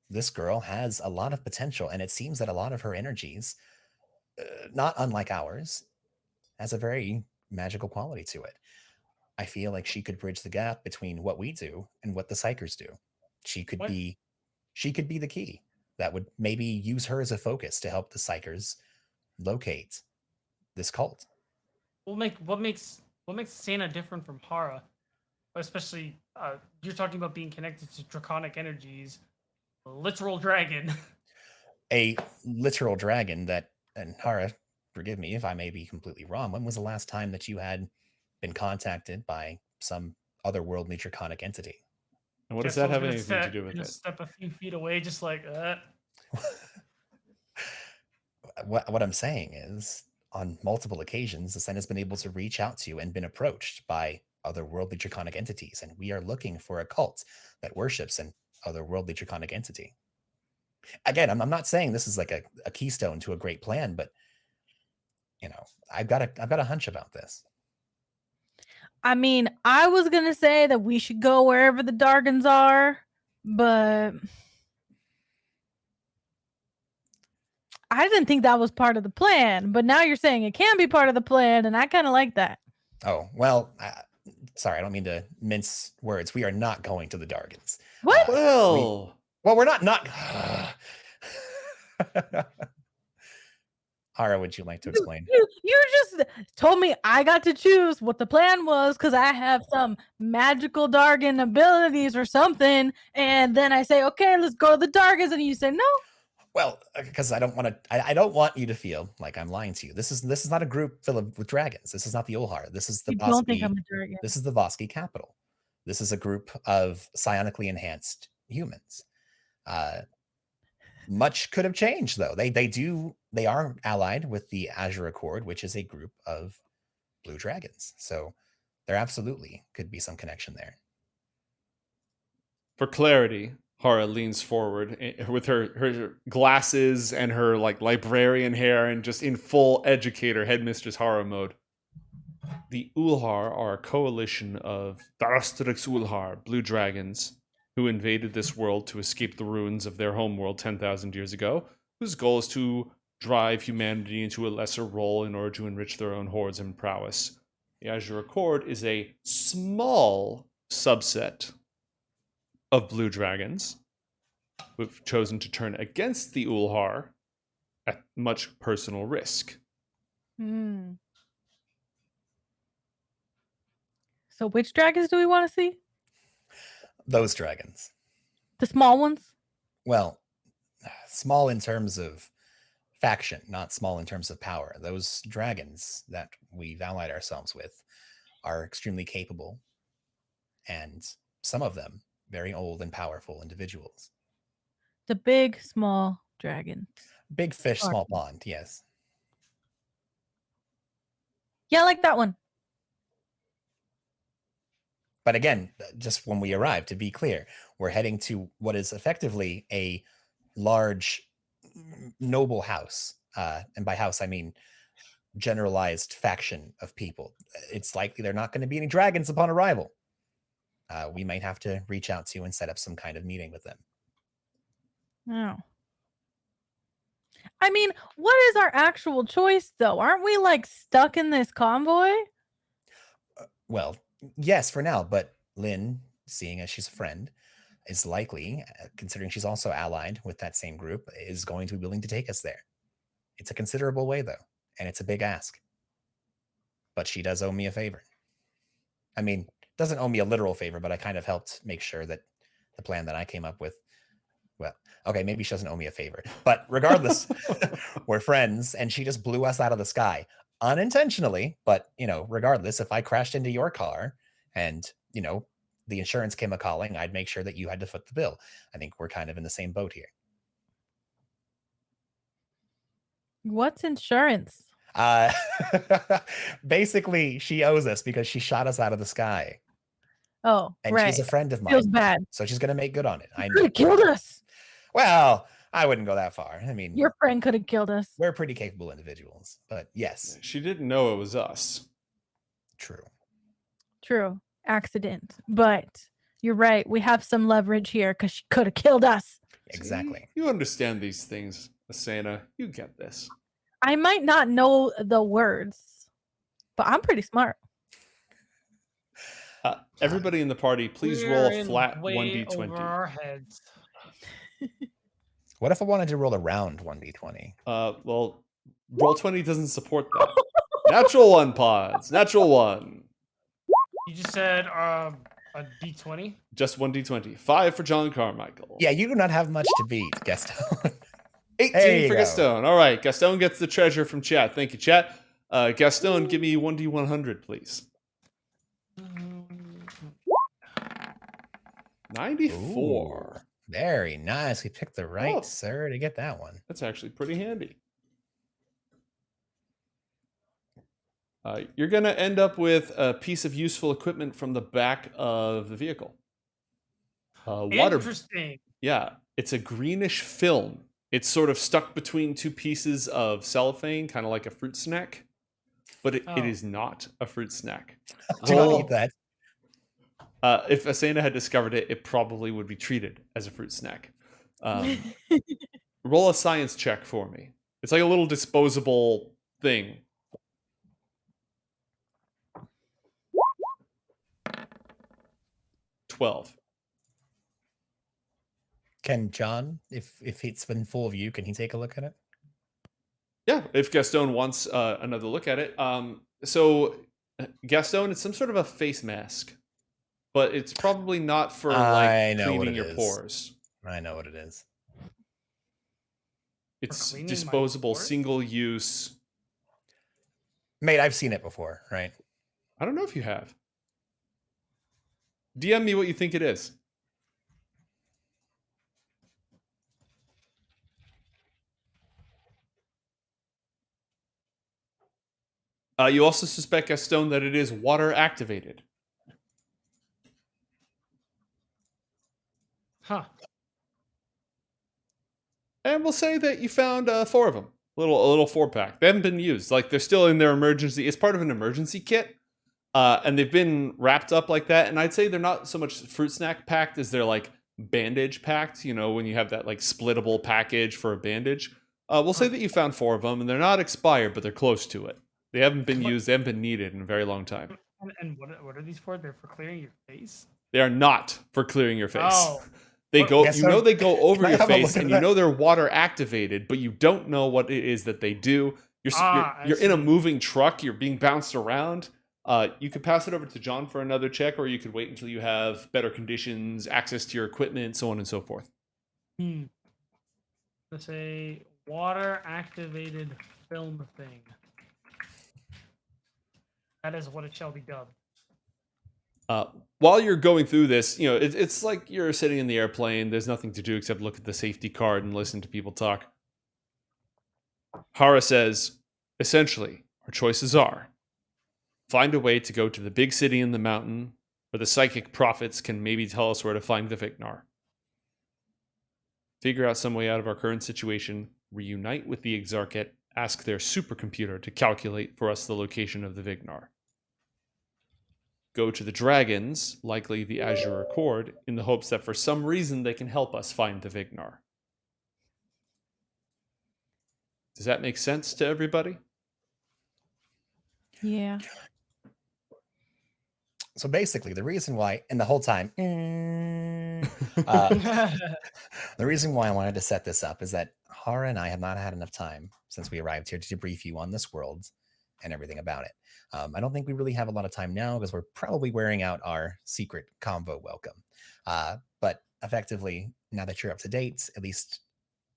Speaker 3: this girl has a lot of potential, and it seems that a lot of her energies, not unlike ours, has a very magical quality to it. I feel like she could bridge the gap between what we do and what the Psychers do. She could
Speaker 5: What?
Speaker 3: be the key that would maybe use her as a focus to help the Psychers locate this cult.
Speaker 5: What makes Sana different from Hara? Especially, you're talking about being connected to draconic energies, a literal dragon.
Speaker 3: A literal dragon that, and Hara, forgive me if I may be completely wrong, when was the last time that you had been contacted by some otherworldly draconic entity?
Speaker 2: And what does
Speaker 5: Guess I
Speaker 2: that
Speaker 5: was
Speaker 2: have
Speaker 5: gonna
Speaker 2: anything to do with
Speaker 5: gonna
Speaker 2: it?
Speaker 5: Step a few feet away, just like.
Speaker 3: What I'm saying is, on multiple occasions, the Sen has been able to reach out to and been approached by otherworldly draconic entities, and we are looking for a cult that worships an otherworldly draconic entity. Again, I'm not saying this is like a keystone to a great plan, but you know, I've got a hunch about this.
Speaker 4: I mean, I was gonna say that we should go wherever the Dargans are, but I didn't think that was part of the plan. But now you're saying it can be part of the plan, and I kind of like that.
Speaker 3: Oh, well, sorry, I don't mean to mince words. We are not going to the Dargans.
Speaker 4: What?
Speaker 2: Well,
Speaker 3: Well, we're not. Hara, would you like to explain?
Speaker 4: You just told me I got to choose what the plan was because I have some magical Dargan abilities or something, and then I say, okay, let's go to the Dargans, and you say no.
Speaker 3: Well, because I don't want to. I don't want you to feel like I'm lying to you. This is not a group filled with dragons. This is not the Ulhar. This is the
Speaker 4: You don't think
Speaker 3: Voski.
Speaker 4: I'm a Dargan?
Speaker 3: This is the Voski capital. This is a group of psionically enhanced humans. Much could have changed, though. They are allied with the Azure Accord, which is a group of blue dragons. So there absolutely could be some connection there.
Speaker 2: for clarity, Hara leans forward with her glasses and her like librarian hair and just in full educator headmistress Hara mode. The Ulhar are a coalition of Darastrix Ulhar, blue dragons, who invaded this world to escape the ruins of their homeworld 10,000 years ago, whose goal is to drive humanity into a lesser role in order to enrich their own hordes and prowess. The Azure Accord is a small subset of blue dragons who've chosen to turn against the Ulhar at much personal risk.
Speaker 4: So which dragons do we want to see?
Speaker 3: Those dragons.
Speaker 4: The small ones?
Speaker 3: Well, small in terms of faction, not small in terms of power. Those dragons that we've allied ourselves with are extremely capable, and some of them very old and powerful individuals.
Speaker 4: The big, small dragons.
Speaker 3: Big fish,
Speaker 4: Sure.
Speaker 3: small pond, yes.
Speaker 4: Yeah, I like that one.
Speaker 3: But again, just when we arrive, to be clear, we're heading to what is effectively a large, noble house. And by house, I mean generalized faction of people. It's likely they're not going to be any dragons upon arrival. We might have to reach out to and set up some kind of meeting with them.
Speaker 4: Oh. I mean, what is our actual choice, though? Aren't we like stuck in this convoy?
Speaker 3: Well, yes, for now, but Linn, seeing as she's a friend, is likely, considering she's also allied with that same group, is going to be willing to take us there. It's a considerable way, though, and it's a big ask. But she does owe me a favor. I mean, doesn't owe me a literal favor, but I kind of helped make sure that the plan that I came up with, well, okay, maybe she doesn't owe me a favor. But regardless, we're friends, and she just blew us out of the sky. Unintentionally, but, regardless, if I crashed into your car and, the insurance came a-calling, I'd make sure that you had to foot the bill. I think we're kind of in the same boat here.
Speaker 4: What's insurance?
Speaker 3: Basically, she owes us because she shot us out of the sky.
Speaker 4: Oh,
Speaker 3: And
Speaker 4: right.
Speaker 3: she's a friend of mine.
Speaker 4: Feels bad.
Speaker 3: So she's going to make good on it. I
Speaker 4: Could
Speaker 3: know.
Speaker 4: have killed us.
Speaker 3: Well, I wouldn't go that far. I mean,
Speaker 4: Your friend could have killed us.
Speaker 3: we're pretty capable individuals. But yes,
Speaker 2: She didn't know it was us.
Speaker 3: true.
Speaker 4: True. Accident. But you're right. We have some leverage here because she could have killed us.
Speaker 3: Exactly.
Speaker 2: See, you understand these things, Asana. You get this.
Speaker 4: I might not know the words, but I'm pretty smart.
Speaker 2: Everybody in the party, please roll a flat
Speaker 5: way
Speaker 2: 1d20.
Speaker 5: over our heads.
Speaker 3: What if I wanted to roll around 1d20?
Speaker 2: Well, Roll20 doesn't support that. Natural 1 pods. Natural 1.
Speaker 5: You just said a d20.
Speaker 2: Just 1d20. 5 for John Carmichael.
Speaker 3: Yeah, you do not have much to beat, Gaston.
Speaker 2: 18
Speaker 3: There you
Speaker 2: for
Speaker 3: go.
Speaker 2: Gaston. All right, Gaston gets the treasure from chat. Thank you, chat. Gaston, give me 1d100, please. 94.
Speaker 3: Ooh, very nice. We picked the right
Speaker 2: Oh.
Speaker 3: sir to get that one.
Speaker 2: That's actually pretty handy. You're going to end up with a piece of useful equipment from the back of the vehicle. Water.
Speaker 5: Interesting.
Speaker 2: Yeah, it's a greenish film. It's sort of stuck between two pieces of cellophane, kind of like a fruit snack. But it is not a fruit snack.
Speaker 3: Do not eat that.
Speaker 2: If Asana had discovered it, it probably would be treated as a fruit snack. Roll a science check for me. It's like a little disposable thing. $12.
Speaker 3: Can John, if it's been full of you, can he take a look at it?
Speaker 2: Yeah, if Gaston wants another look at it. So Gaston, it's some sort of a face mask, but it's probably not for
Speaker 3: I know what
Speaker 2: cleaning
Speaker 3: it
Speaker 2: your
Speaker 3: is.
Speaker 2: pores.
Speaker 3: I know what it is.
Speaker 2: It's
Speaker 5: cleaning my
Speaker 2: disposable,
Speaker 5: pores?
Speaker 2: single use.
Speaker 3: Mate, I've seen it before, right?
Speaker 2: I don't know if you have. DM me what you think it is. You also suspect, Gaston, that it is water activated.
Speaker 5: Huh.
Speaker 2: And we'll say that you found 4 of them. A little 4-pack. They haven't been used. Like, they're still in their emergency. It's part of an emergency kit. And they've been wrapped up like that. And I'd say they're not so much fruit snack packed as they're like bandage packed. You know, when you have that like splittable package for a bandage. We'll say that you found 4 of them, and they're not expired, but they're close to it. They haven't been used. They haven't been needed in a very long time.
Speaker 5: And what are these for? They're for clearing your face?
Speaker 2: They are not for clearing your face.
Speaker 5: Oh.
Speaker 2: They
Speaker 5: What-
Speaker 2: go.
Speaker 3: Yes,
Speaker 2: You know
Speaker 3: sir.
Speaker 2: they go over
Speaker 3: Can I
Speaker 2: your
Speaker 3: have a
Speaker 2: face,
Speaker 3: look at
Speaker 2: and you
Speaker 3: that?
Speaker 2: know they're water activated, but you don't know what it is that they do.
Speaker 5: I
Speaker 2: You're in a
Speaker 5: see.
Speaker 2: moving truck. You're being bounced around. You could pass it over to John for another check, or you could wait until you have better conditions, access to your equipment, so on and so forth.
Speaker 5: Let's say water activated film thing. That is what it shall be dubbed.
Speaker 2: While you're going through this, you know it's like you're sitting in the airplane. There's nothing to do except look at the safety card and listen to people talk. Hara says, essentially, our choices are: find a way to go to the big city in the mountain, where the psychic prophets can maybe tell us where to find the Vignar. Figure out some way out of our current situation, reunite with the Exarchate, ask their supercomputer to calculate for us the location of the Vignar. Go to the dragons, likely the Azure Accord, in the hopes that for some reason they can help us find the Vignar. Does that make sense to everybody?
Speaker 4: Yeah.
Speaker 3: So basically, the reason why, and the whole time, The reason why I wanted to set this up is that Hara and I have not had enough time since we arrived here to debrief you on this world and everything about it. I don't think we really have a lot of time now because we're probably wearing out our secret convo welcome. But effectively, now that you're up to date, at least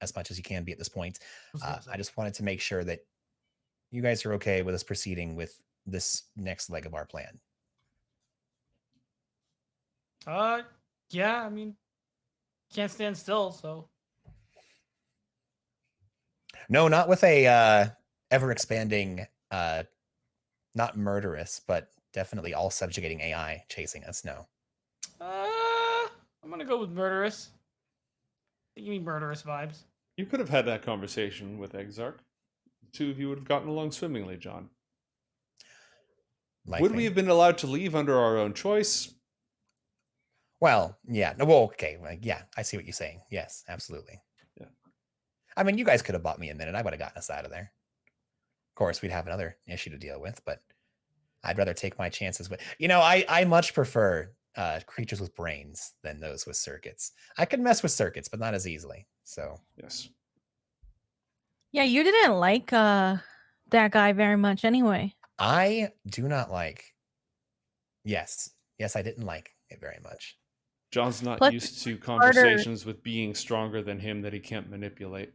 Speaker 3: as much as you can be at this point, I just wanted to make sure that you guys are okay with us proceeding with this next leg of our plan.
Speaker 5: Yeah, I mean, can't stand still, so.
Speaker 3: No, not with a ever expanding, not murderous, but definitely all subjugating AI chasing us. No.
Speaker 5: I'm gonna go with murderous. Give me murderous vibes.
Speaker 2: You could have had that conversation with Exarch. The two of you would have gotten along swimmingly, John. Would we have been allowed to leave under our own choice?
Speaker 3: Well, yeah. No, well, okay. Yeah, I see what you're saying. Yes, absolutely.
Speaker 2: Yeah.
Speaker 3: I mean, you guys could have bought me a minute. I would have gotten us out of there. Of course, we'd have another issue to deal with, but I'd rather take my chances with. I much prefer creatures with brains than those with circuits. I could mess with circuits, but not as easily. So
Speaker 2: yes.
Speaker 4: Yeah, you didn't like that guy very much anyway.
Speaker 3: I do not like. Yes, I didn't like it very much.
Speaker 2: John's not used to conversations with being stronger than him that he can't manipulate.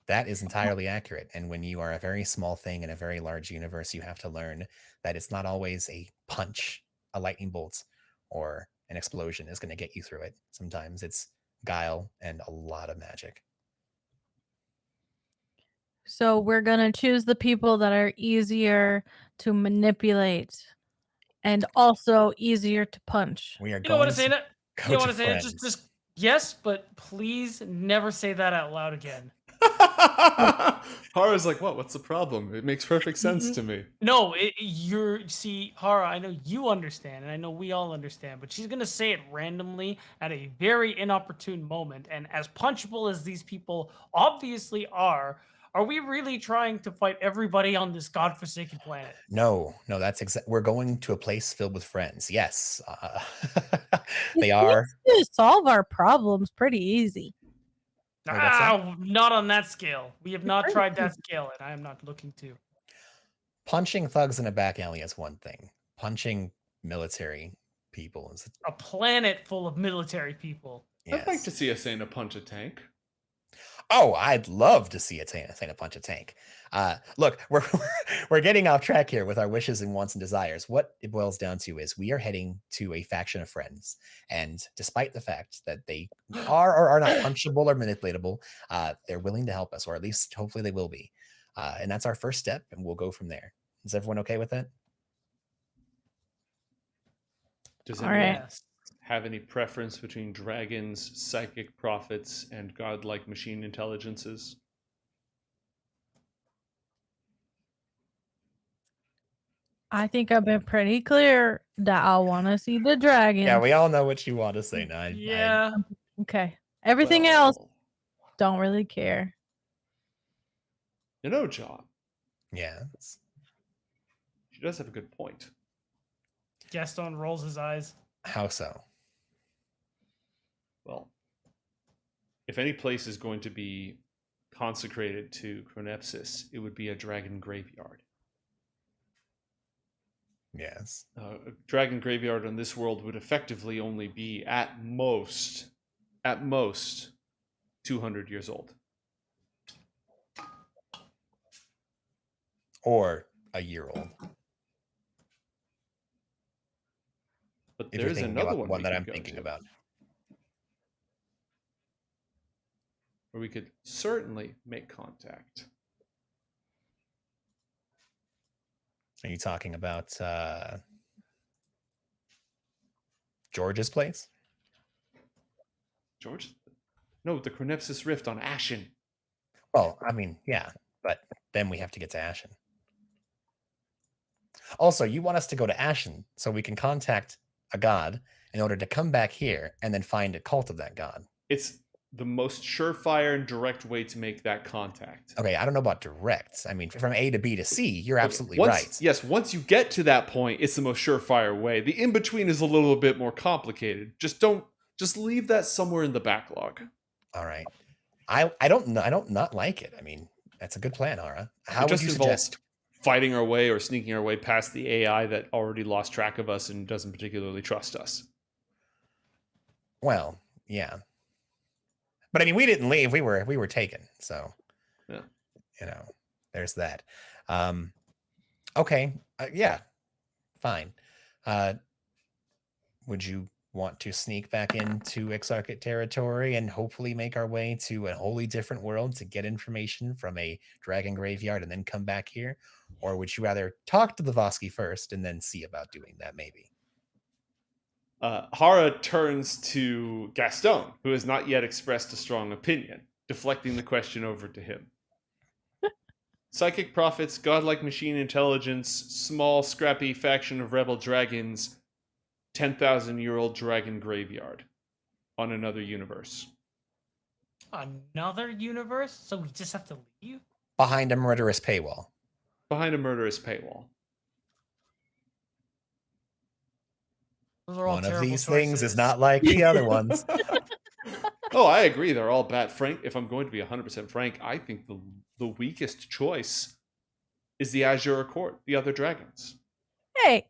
Speaker 3: That is entirely accurate. And when you are a very small thing in a very large universe, you have to learn that it's not always a punch, a lightning bolt, or an explosion is going to get you through it. Sometimes it's guile and a lot of magic.
Speaker 4: So we're going to choose the people that are easier to manipulate and also easier to punch.
Speaker 3: We are
Speaker 5: You don't want to say that?
Speaker 3: You don't want to
Speaker 5: say it? Just yes, but please never say that out loud again.
Speaker 2: Hara's like, what? What's the problem? It makes perfect sense to me.
Speaker 5: No, see, Hara, I know you understand, and I know we all understand, but she's going to say it randomly at a very inopportune moment. And as punchable as these people obviously are we really trying to fight everybody on this godforsaken planet?
Speaker 3: No, that's we're going to a place filled with friends. Yes. They are.
Speaker 4: To solve our problems pretty easy.
Speaker 5: Not on that scale. We have not tried that scale, and I am not looking to.
Speaker 3: Punching thugs in a back alley is one thing. Punching military people is
Speaker 5: a planet full of military people.
Speaker 2: Yes. I'd like to see Asana punch a tank.
Speaker 3: Oh, I'd love to see Asana punch a tank. Look, we're getting off track here with our wishes and wants and desires. What it boils down to is we are heading to a faction of friends, and despite the fact that they are or are not punchable or manipulatable, they're willing to help us, or at least hopefully they will be. And that's our first step, and we'll go from there. Is everyone okay with that?
Speaker 2: Does anyone have any preference between dragons, psychic prophets, and godlike machine intelligences?
Speaker 4: I think I've been pretty clear that I want to see the dragons.
Speaker 3: Yeah, we all know what you want to say now.
Speaker 5: Yeah.
Speaker 4: Okay. Everything else, don't really care.
Speaker 2: John.
Speaker 3: Yes.
Speaker 2: She does have a good point.
Speaker 5: Gaston rolls his eyes.
Speaker 3: How so?
Speaker 2: Well, if any place is going to be consecrated to Chronepsis, it would be a dragon graveyard.
Speaker 3: Yes.
Speaker 2: A dragon graveyard on this world would effectively only be at most 200 years old.
Speaker 3: Or a year old.
Speaker 2: But there's another one
Speaker 3: that I'm thinking about.
Speaker 2: Where we could certainly make contact.
Speaker 3: Are you talking about George's place?
Speaker 2: George? No, the Chronepsis Rift on Ashen.
Speaker 3: Well, I mean, yeah, but then we have to get to Ashen. Also, you want us to go to Ashen so we can contact a god in order to come back here and then find a cult of that god.
Speaker 2: It's the most surefire and direct way to make that contact.
Speaker 3: Okay, I don't know about direct. I mean, from A to B to C, you're absolutely right.
Speaker 2: Yes, once you get to that point, it's the most surefire way. The in-between is a little bit more complicated. Just don't Just leave that somewhere in the backlog.
Speaker 3: All right. I don't know. I don't not like it. I mean, that's a good plan, Ara. How
Speaker 2: It
Speaker 3: would
Speaker 2: just
Speaker 3: you
Speaker 2: involves
Speaker 3: suggest?
Speaker 2: fighting our way or sneaking our way past the AI that already lost track of us and doesn't particularly trust us.
Speaker 3: Well, yeah. But I mean, we didn't leave. We were taken. So,
Speaker 2: Yeah.
Speaker 3: you know, there's that. Okay. Yeah. Fine. Would you want to sneak back into Exarchate territory and hopefully make our way to a wholly different world to get information from a dragon graveyard and then come back here? Or would you rather talk to the Vosky first and then see about doing that, maybe?
Speaker 2: Hara turns to Gaston, who has not yet expressed a strong opinion, deflecting the question over to him. Psychic prophets, godlike machine intelligence, small, scrappy faction of rebel dragons, 10,000-year-old dragon graveyard on another universe.
Speaker 5: Another universe? So we just have to leave?
Speaker 3: Behind a murderous paywall.
Speaker 2: Behind a murderous paywall.
Speaker 5: Those are all
Speaker 3: One of
Speaker 5: terrible
Speaker 3: these things
Speaker 5: choices.
Speaker 3: is not like the other ones.
Speaker 2: Oh, I agree. They're all bad. Frank, if I'm going to be 100% frank, I think the weakest choice is the Azure Court, the other dragons.
Speaker 4: Hey,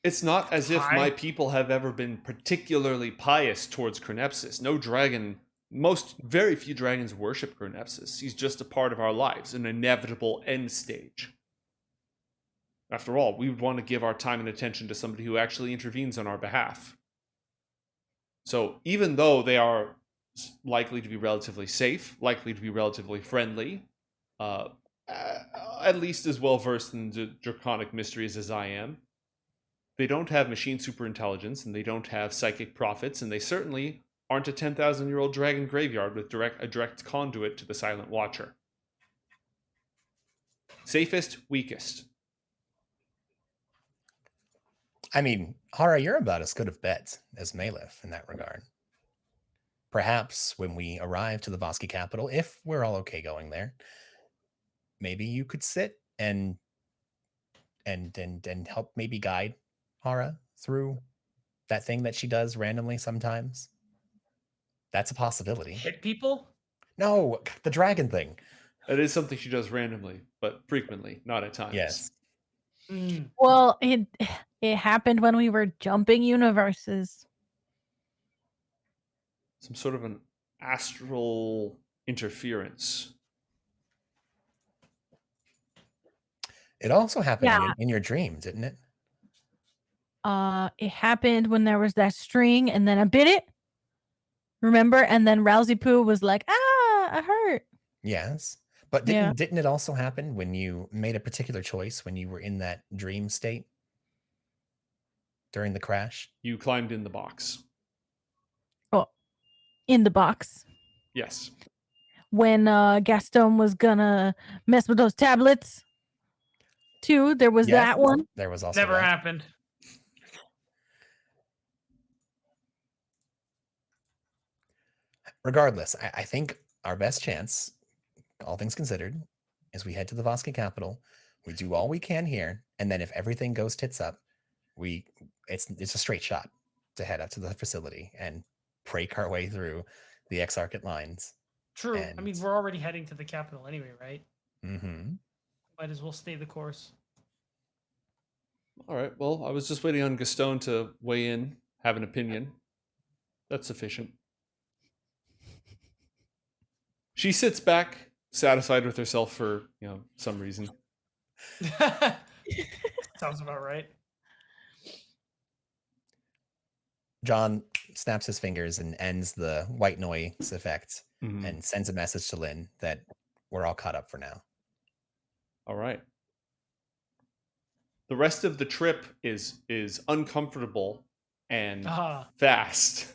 Speaker 2: It's not as if
Speaker 5: Hi.
Speaker 2: my people have ever been particularly pious towards Chronepsis. No dragon, very few dragons worship Chronepsis. He's just a part of our lives, an inevitable end stage. After all, we would want to give our time and attention to somebody who actually intervenes on our behalf. So even though they are likely to be relatively safe, likely to be relatively friendly, at least as well versed in the draconic mysteries as I am, they don't have machine superintelligence, and they don't have psychic prophets, and they certainly aren't a 10,000-year-old dragon graveyard with a direct conduit to the Silent Watcher. Safest, weakest.
Speaker 3: I mean, Hara, you're about as good of bets as Malif in that regard. Perhaps when we arrive to the Vosky capital, if we're all okay going there, maybe you could sit and help maybe guide Hara through that thing that she does randomly sometimes. That's a possibility.
Speaker 5: Hit people?
Speaker 3: No, the dragon thing.
Speaker 2: It is something she does randomly, but frequently, not at times.
Speaker 3: Yes.
Speaker 5: Mm.
Speaker 4: well, it happened when we were jumping universes.
Speaker 2: Some sort of an astral interference.
Speaker 3: It also happened
Speaker 4: Yeah.
Speaker 3: in your dream, didn't it?
Speaker 4: It happened when there was that string, and then I bit it. Remember? And then Rousey Poo was like, I hurt.
Speaker 3: Yes. But
Speaker 4: Yeah.
Speaker 3: didn't it also happen when you made a particular choice when you were in that dream state during the crash?
Speaker 2: You climbed in the box.
Speaker 4: In the box.
Speaker 2: Yes.
Speaker 4: When Gaston was gonna mess with those tablets. Too. There was
Speaker 3: Yes.
Speaker 4: that one.
Speaker 3: There was also
Speaker 5: Never
Speaker 3: that.
Speaker 5: happened.
Speaker 3: Regardless, I think our best chance, all things considered, is we head to the Vosky capital. We do all we can here, and then if everything goes tits up, it's a straight shot to head up to the facility and break our way through the Exarchate lines.
Speaker 5: True. I mean,
Speaker 3: And-
Speaker 5: we're already heading to the capital anyway, right?
Speaker 3: Mm-hmm.
Speaker 5: Might as well stay the course.
Speaker 2: All right. Well, I was just waiting on Gaston to weigh in, have an opinion. That's sufficient. She sits back, satisfied with herself for, some reason.
Speaker 5: Sounds about right.
Speaker 3: John snaps his fingers and ends the white noise effect
Speaker 2: Mhm.
Speaker 3: and sends a message to Linn that we're all caught up for now.
Speaker 2: All right. The rest of the trip is uncomfortable and fast.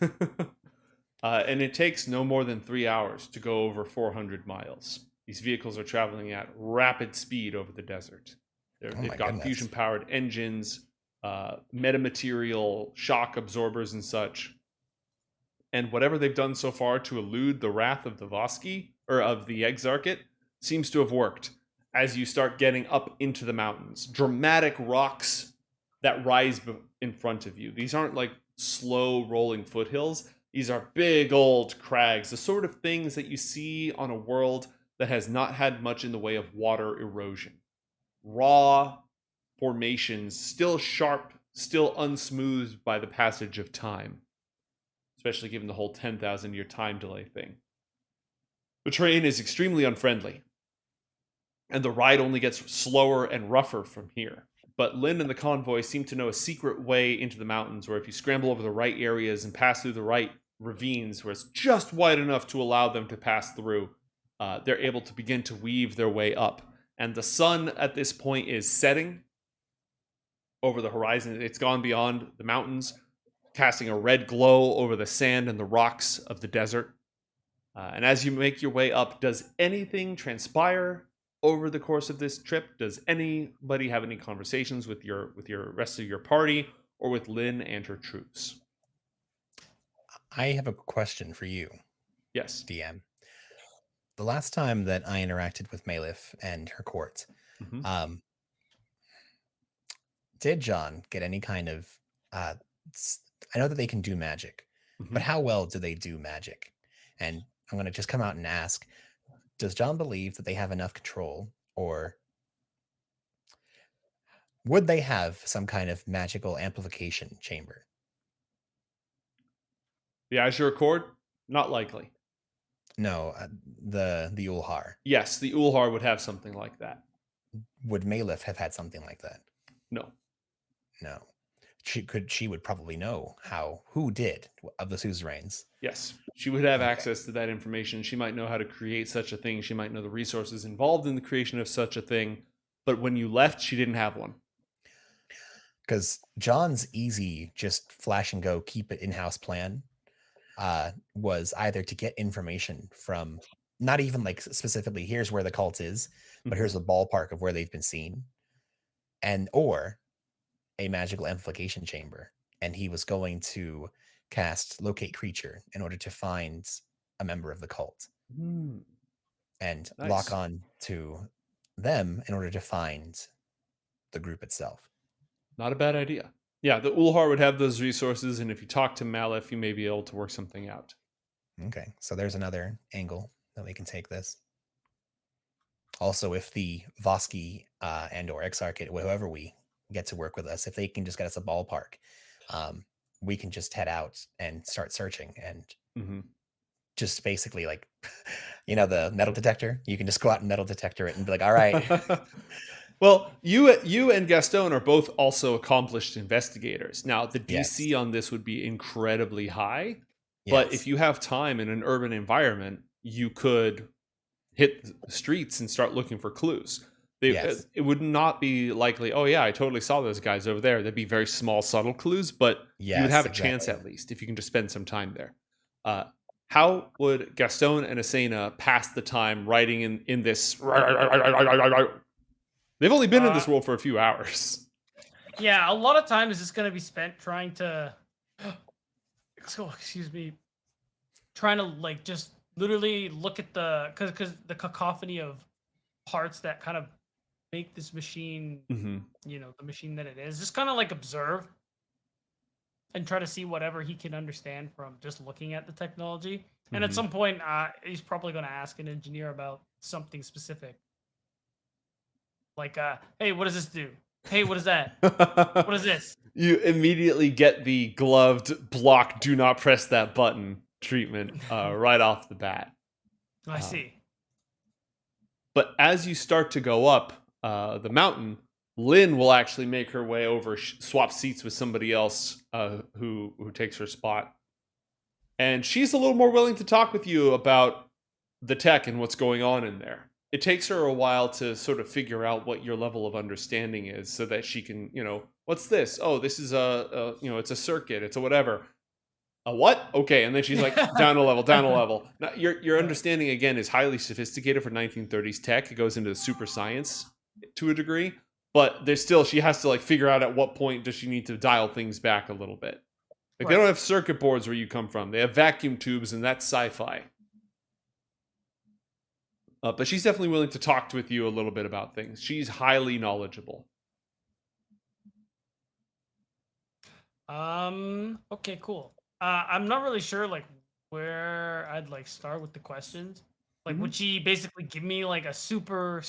Speaker 2: And it takes no more than 3 hours to go over 400 miles. These vehicles are traveling at rapid speed over the desert. They've
Speaker 3: my
Speaker 2: got
Speaker 3: goodness.
Speaker 2: fusion-powered engines, metamaterial shock absorbers and such. And whatever they've done so far to elude the wrath of the Vosky, or of the Exarchate, seems to have worked. As you start getting up into the mountains, dramatic rocks that rise in front of you. These aren't like slow rolling foothills. These are big old crags, the sort of things that you see on a world that has not had much in the way of water erosion. Raw formations, still sharp, still unsmoothed by the passage of time, especially given the whole 10,000 year time delay thing. The terrain is extremely unfriendly, and the ride only gets slower and rougher from here. But Linn and the convoy seem to know a secret way into the mountains where if you scramble over the right areas and pass through the right ravines where it's just wide enough to allow them to pass through, they're able to begin to weave their way up. And the sun at this point is setting over the horizon. It's gone beyond the mountains, casting a red glow over the sand and the rocks of the desert. And as you make your way up, does anything transpire over the course of this trip? Does anybody have any conversations with your rest of your party or with Linn and her troops?
Speaker 3: I have a question for you,
Speaker 2: Yes.
Speaker 3: DM. The last time that I interacted with Malif and her court,
Speaker 2: Mm-hmm.
Speaker 3: did John get any kind of I know that they can do magic,
Speaker 2: Mm-hmm.
Speaker 3: but how well do they do magic? And I'm going to just come out and ask, does John believe that they have enough control, or would they have some kind of magical amplification chamber?
Speaker 2: The Azure Accord? Not likely.
Speaker 3: No, the Ulhar.
Speaker 2: Yes, the Ulhar would have something like that.
Speaker 3: Would Malif have had something like that?
Speaker 2: No.
Speaker 3: No. She would probably know who did of the suzerains.
Speaker 2: Yes, she would have
Speaker 3: Okay.
Speaker 2: access to that information. She might know how to create such a thing. She might know the resources involved in the creation of such a thing. But when you left, she didn't have one.
Speaker 3: Because John's easy, just flash and go, keep it in-house plan was either to get information from, not even like specifically, here's where the cult is, but here's a ballpark of where they've been seen, or a magical amplification chamber. And he was going to cast locate creature in order to find a member of the cult and
Speaker 2: Nice.
Speaker 3: lock on to them in order to find the group itself.
Speaker 2: Not a bad idea. Yeah, the Ulhar would have those resources, and if you talk to Malif, you may be able to work something out.
Speaker 3: Okay, so there's another angle that we can take this. Also, if the Voski and or Exarchate, whoever we get to work with us, if they can just get us a ballpark, we can just head out and start searching and just basically like, the metal detector. You can just go out and metal detector it and be like, all right.
Speaker 2: Well, you and Gaston are both also accomplished investigators. Now, the DC on this would be incredibly high, but if you have time in an urban environment, you could hit the streets and start looking for clues. It would not be likely, oh yeah, I totally saw those guys over there. They'd be very small, subtle clues, but you would have a chance at least if you can just spend some time there. How would Gaston and Asena pass the time writing in this? They've only been in this world for a few hours.
Speaker 5: Yeah, a lot of time is just going to be spent trying to, trying to like just literally look at because the cacophony of parts that kind of make this machine, the machine that it is, just kind of like observe and try to see whatever he can understand from just looking at the technology. And at some point, he's probably going to ask an engineer about something specific. Like, hey, what does this do? Hey, what is that? What is this?
Speaker 2: You immediately get the gloved block, do not press that button treatment right off the bat.
Speaker 5: I see.
Speaker 2: But as you start to go up the mountain, Linn will actually make her way over, swap seats with somebody else who takes her spot. And she's a little more willing to talk with you about the tech and what's going on in there. It takes her a while to sort of figure out what your level of understanding is so that she can, what's this? Oh, this is it's a circuit. It's a whatever. A what? Okay. And then she's like, down a level, down a level. Now, your understanding, again, is highly sophisticated for 1930s tech. It goes into the super science to a degree. But there's still, she has to like figure out at what point does she need to dial things back a little bit. Like they don't have circuit boards where you come from. They have vacuum tubes, and that's sci-fi. But she's definitely willing to talk with you a little bit about things. She's highly knowledgeable.
Speaker 5: Okay, cool. I'm not really sure like where I'd like start with the questions. Like,
Speaker 2: Mhm.
Speaker 5: would she basically give me like a super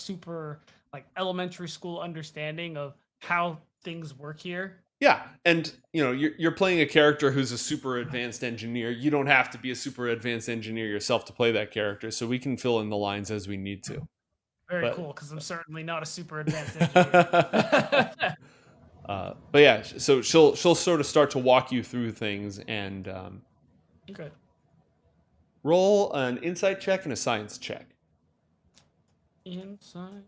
Speaker 5: like elementary school understanding of how things work here?
Speaker 2: Yeah, and you're playing a character who's a super advanced engineer. You don't have to be a super advanced engineer yourself to play that character, so we can fill in the lines as we need to.
Speaker 5: Very
Speaker 2: But
Speaker 5: cool, because I'm certainly not a super advanced engineer.
Speaker 2: but yeah, so she'll sort of start to walk you through things and
Speaker 5: Okay.
Speaker 2: roll an insight check and a science check.
Speaker 5: Inside.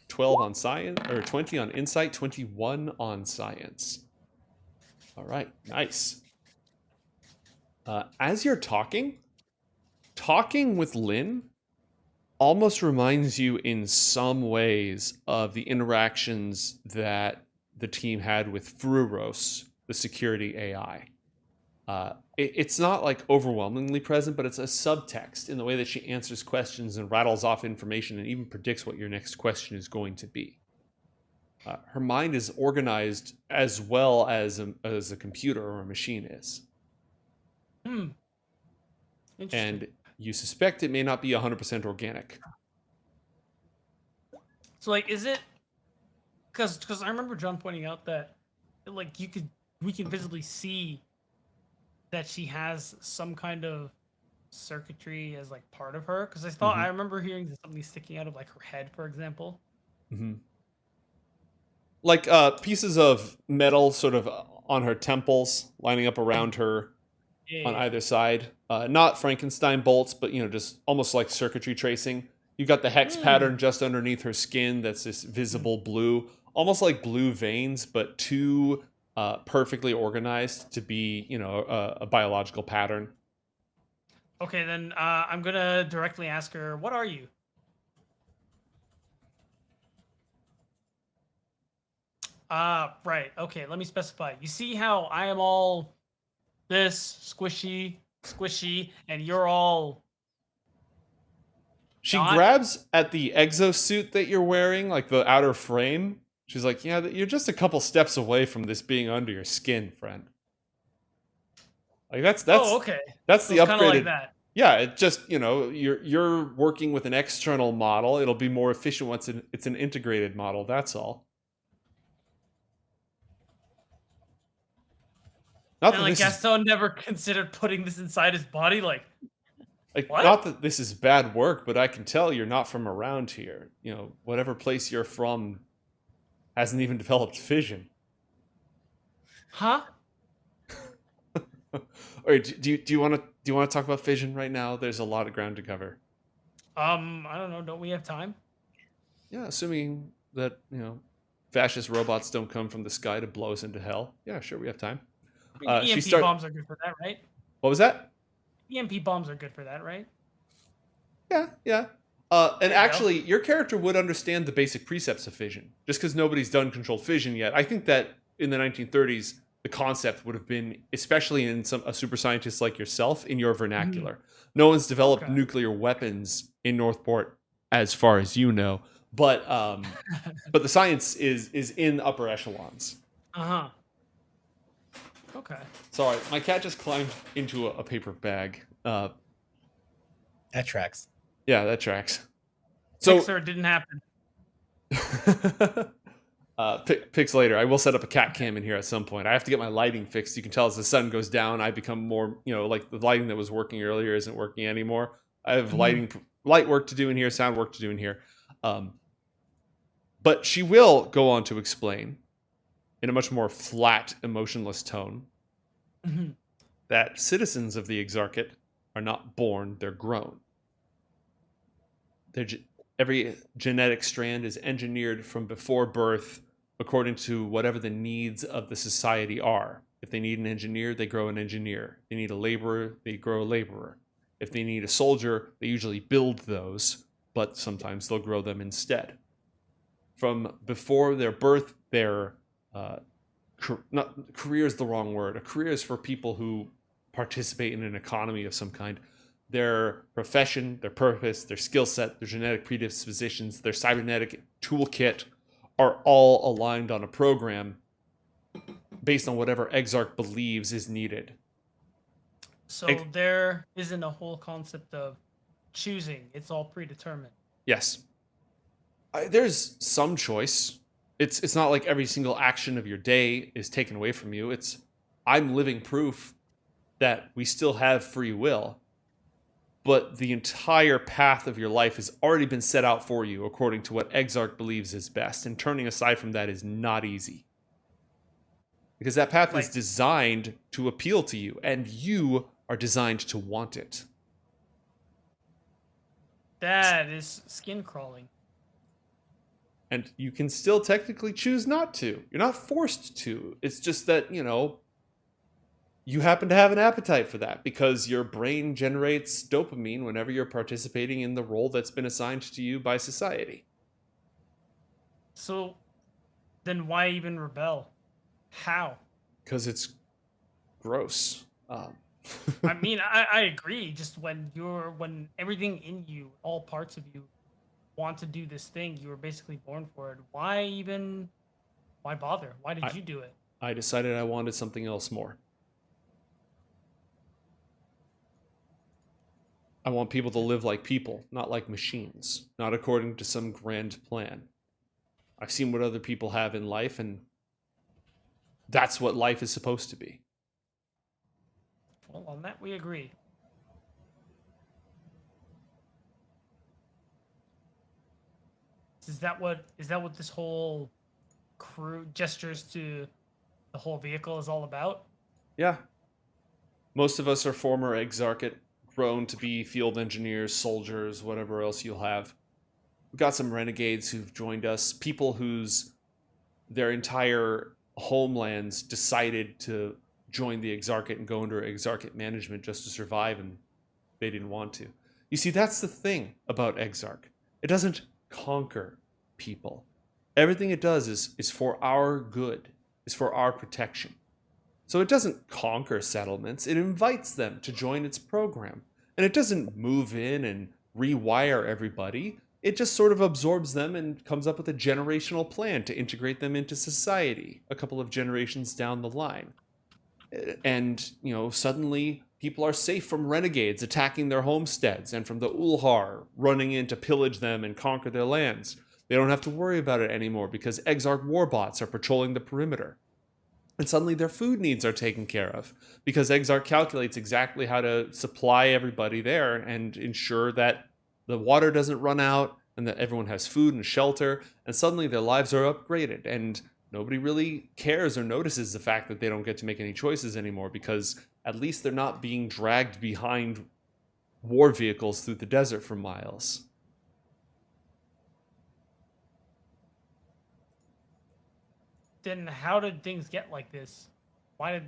Speaker 2: 12 on science, or 20 on insight, 21 on science. All right, nice. As you're talking with Linn almost reminds you in some ways of the interactions that the team had with Fruros, the security AI. It's not like overwhelmingly present, but it's a subtext in the way that she answers questions and rattles off information and even predicts what your next question is going to be. Her mind is organized as well as a computer or a machine is.
Speaker 5: Interesting.
Speaker 2: And you suspect it may not be 100% organic.
Speaker 5: So like, is it? Because I remember John pointing out that like we can visibly see that she has some kind of circuitry as like part of her. Because I remember hearing something sticking out of like her head, for example.
Speaker 2: Mm-hmm. Like pieces of metal sort of on her temples, lining up around her on either side. Not Frankenstein bolts, but just almost like circuitry tracing. You've got the hex pattern just underneath her skin that's this visible blue, almost like blue veins, but too perfectly organized to be, a biological pattern.
Speaker 5: Okay, then I'm gonna directly ask her, "What are you?" Right. Okay, let me specify. You see how I am all this squishy, and you're all.
Speaker 2: She
Speaker 5: Not?
Speaker 2: grabs at the exosuit that you're wearing, like the outer frame. She's like, "Yeah, you're just a couple steps away from this being under your skin, friend." Like that's
Speaker 5: Oh, okay.
Speaker 2: that's
Speaker 5: So
Speaker 2: the
Speaker 5: it's kind of like
Speaker 2: upgraded.
Speaker 5: that.
Speaker 2: Yeah, it just you're working with an external model. It'll be more efficient once it's an integrated model. That's all. Not
Speaker 5: And
Speaker 2: that
Speaker 5: like
Speaker 2: this is
Speaker 5: Gaston never considered putting this inside his body. Like, what?
Speaker 2: not that this is bad work, but I can tell you're not from around here. Whatever place you're from hasn't even developed fission.
Speaker 5: Huh?
Speaker 2: Or do you want to talk about fission right now? There's a lot of ground to cover.
Speaker 5: I don't know. Don't we have time?
Speaker 2: Yeah, assuming that fascist robots don't come from the sky to blow us into hell. Yeah, sure, we have time.
Speaker 5: EMP bombs are good for that, right?
Speaker 2: What was that?
Speaker 5: EMP bombs are good for that, right?
Speaker 2: Yeah. And actually, your character would understand the basic precepts of fission, just because nobody's done controlled fission yet. I think that in the 1930s, the concept would have been, especially in a super scientist like yourself, in your vernacular. No one's developed nuclear weapons in Northport, as far as you know, but the science is in upper echelons.
Speaker 5: Okay.
Speaker 2: Sorry, my cat just climbed into a paper bag.
Speaker 3: That tracks.
Speaker 2: Yeah, that tracks. So,
Speaker 5: Pixar, it didn't happen.
Speaker 2: Picks later. I will set up a cat cam in here at some point. I have to get my lighting fixed. You can tell as the sun goes down, I become more, like the lighting that was working earlier isn't working anymore. I have light work to do in here, sound work to do in here. But she will go on to explain in a much more flat, emotionless tone that citizens of the Exarchate are not born, they're grown. Every genetic strand is engineered from before birth according to whatever the needs of the society are. If they need an engineer, they grow an engineer. If they need a laborer, they grow a laborer. If they need a soldier, they usually build those, but sometimes they'll grow them instead. From before their birth, their career is the wrong word. A career is for people who participate in an economy of some kind. Their profession, their purpose, their skill set, their genetic predispositions, their cybernetic toolkit are all aligned on a program based on whatever Exarch believes is needed.
Speaker 5: So there isn't a whole concept of choosing. It's all predetermined.
Speaker 2: Yes. There's some choice. It's not like every single action of your day is taken away from you. I'm living proof that we still have free will, but the entire path of your life has already been set out for you according to what Exarch believes is best, and turning aside from that is not easy. Because that path is designed to appeal to you, and you are designed to want it.
Speaker 5: That is skin crawling.
Speaker 2: And you can still technically choose not to. You're not forced to. It's just that, you happen to have an appetite for that because your brain generates dopamine whenever you're participating in the role that's been assigned to you by society.
Speaker 5: So then why even rebel? How?
Speaker 2: Because it's gross.
Speaker 5: I mean, I agree. Just when everything in you, all parts of you, want to do this thing, you were basically born for it. Why bother? Why did you do it?
Speaker 2: I decided I wanted something else more. I want people to live like people, not like machines, not according to some grand plan. I've seen what other people have in life, and that's what life is supposed to be.
Speaker 5: Well, on that we agree. Is that what this whole crew gestures to the whole vehicle is all about?
Speaker 2: Yeah. Most of us are former Exarchate, grown to be field engineers, soldiers, whatever else you'll have. We've got some renegades who've joined us, people their entire homelands decided to join the Exarchate and go under Exarchate management just to survive, and they didn't want to. You see, that's the thing about Exarch. It doesn't conquer people. Everything it does is for our good, is for our protection. So it doesn't conquer settlements, it invites them to join its program. And it doesn't move in and rewire everybody. It just sort of absorbs them and comes up with a generational plan to integrate them into society a couple of generations down the line. And, suddenly people are safe from renegades attacking their homesteads and from the Ulhar running in to pillage them and conquer their lands. They don't have to worry about it anymore because Exarch warbots are patrolling the perimeter. And suddenly their food needs are taken care of because Exarch calculates exactly how to supply everybody there and ensure that the water doesn't run out and that everyone has food and shelter. And suddenly their lives are upgraded, and nobody really cares or notices the fact that they don't get to make any choices anymore because at least they're not being dragged behind war vehicles through the desert for miles.
Speaker 5: Then how did things get like this? Why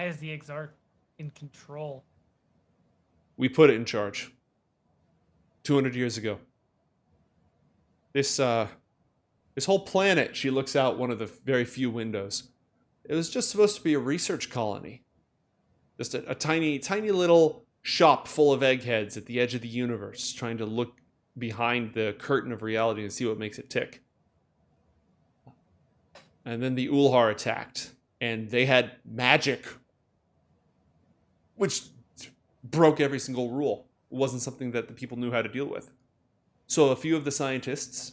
Speaker 5: is the Exarch in control?
Speaker 2: We put it in charge 200 years ago. This whole planet, she looks out one of the very few windows. It was just supposed to be a research colony. Just a tiny little shop full of eggheads at the edge of the universe, trying to look behind the curtain of reality and see what makes it tick. And then the Ulhar attacked, and they had magic, which broke every single rule. It wasn't something that the people knew how to deal with. So a few of the scientists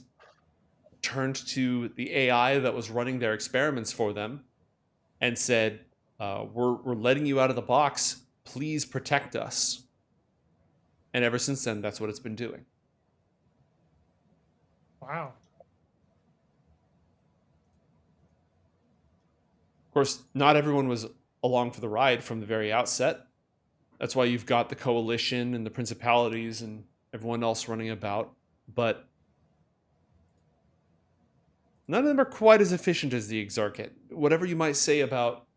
Speaker 2: turned to the AI that was running their experiments for them and said, we're letting you out of the box. Please protect us. And ever since then, that's what it's been doing.
Speaker 5: Wow.
Speaker 2: Of course, not everyone was along for the ride from the very outset. That's why you've got the coalition and the principalities and everyone else running about. But none of them are quite as efficient as the Exarchate. Whatever you might say about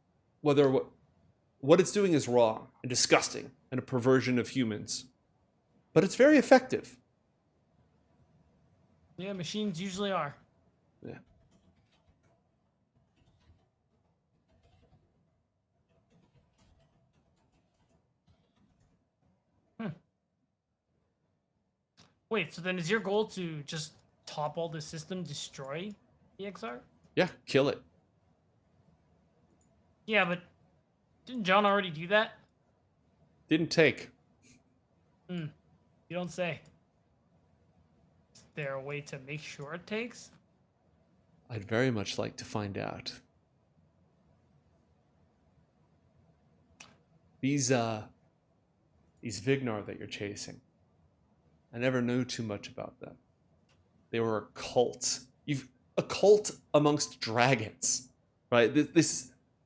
Speaker 2: whether what it's doing is wrong and disgusting and a perversion of humans. But it's very effective.
Speaker 5: Yeah, machines usually are.
Speaker 2: Yeah.
Speaker 5: Wait, so then is your goal to just topple the system, destroy EXARCH?
Speaker 2: Yeah, kill it.
Speaker 5: Yeah, but didn't John already do that?
Speaker 2: Didn't take.
Speaker 5: You don't say. Is there a way to make sure it takes?
Speaker 2: I'd very much like to find out. These Vignar that you're chasing, I never knew too much about them. They were a cult. A cult amongst dragons, right?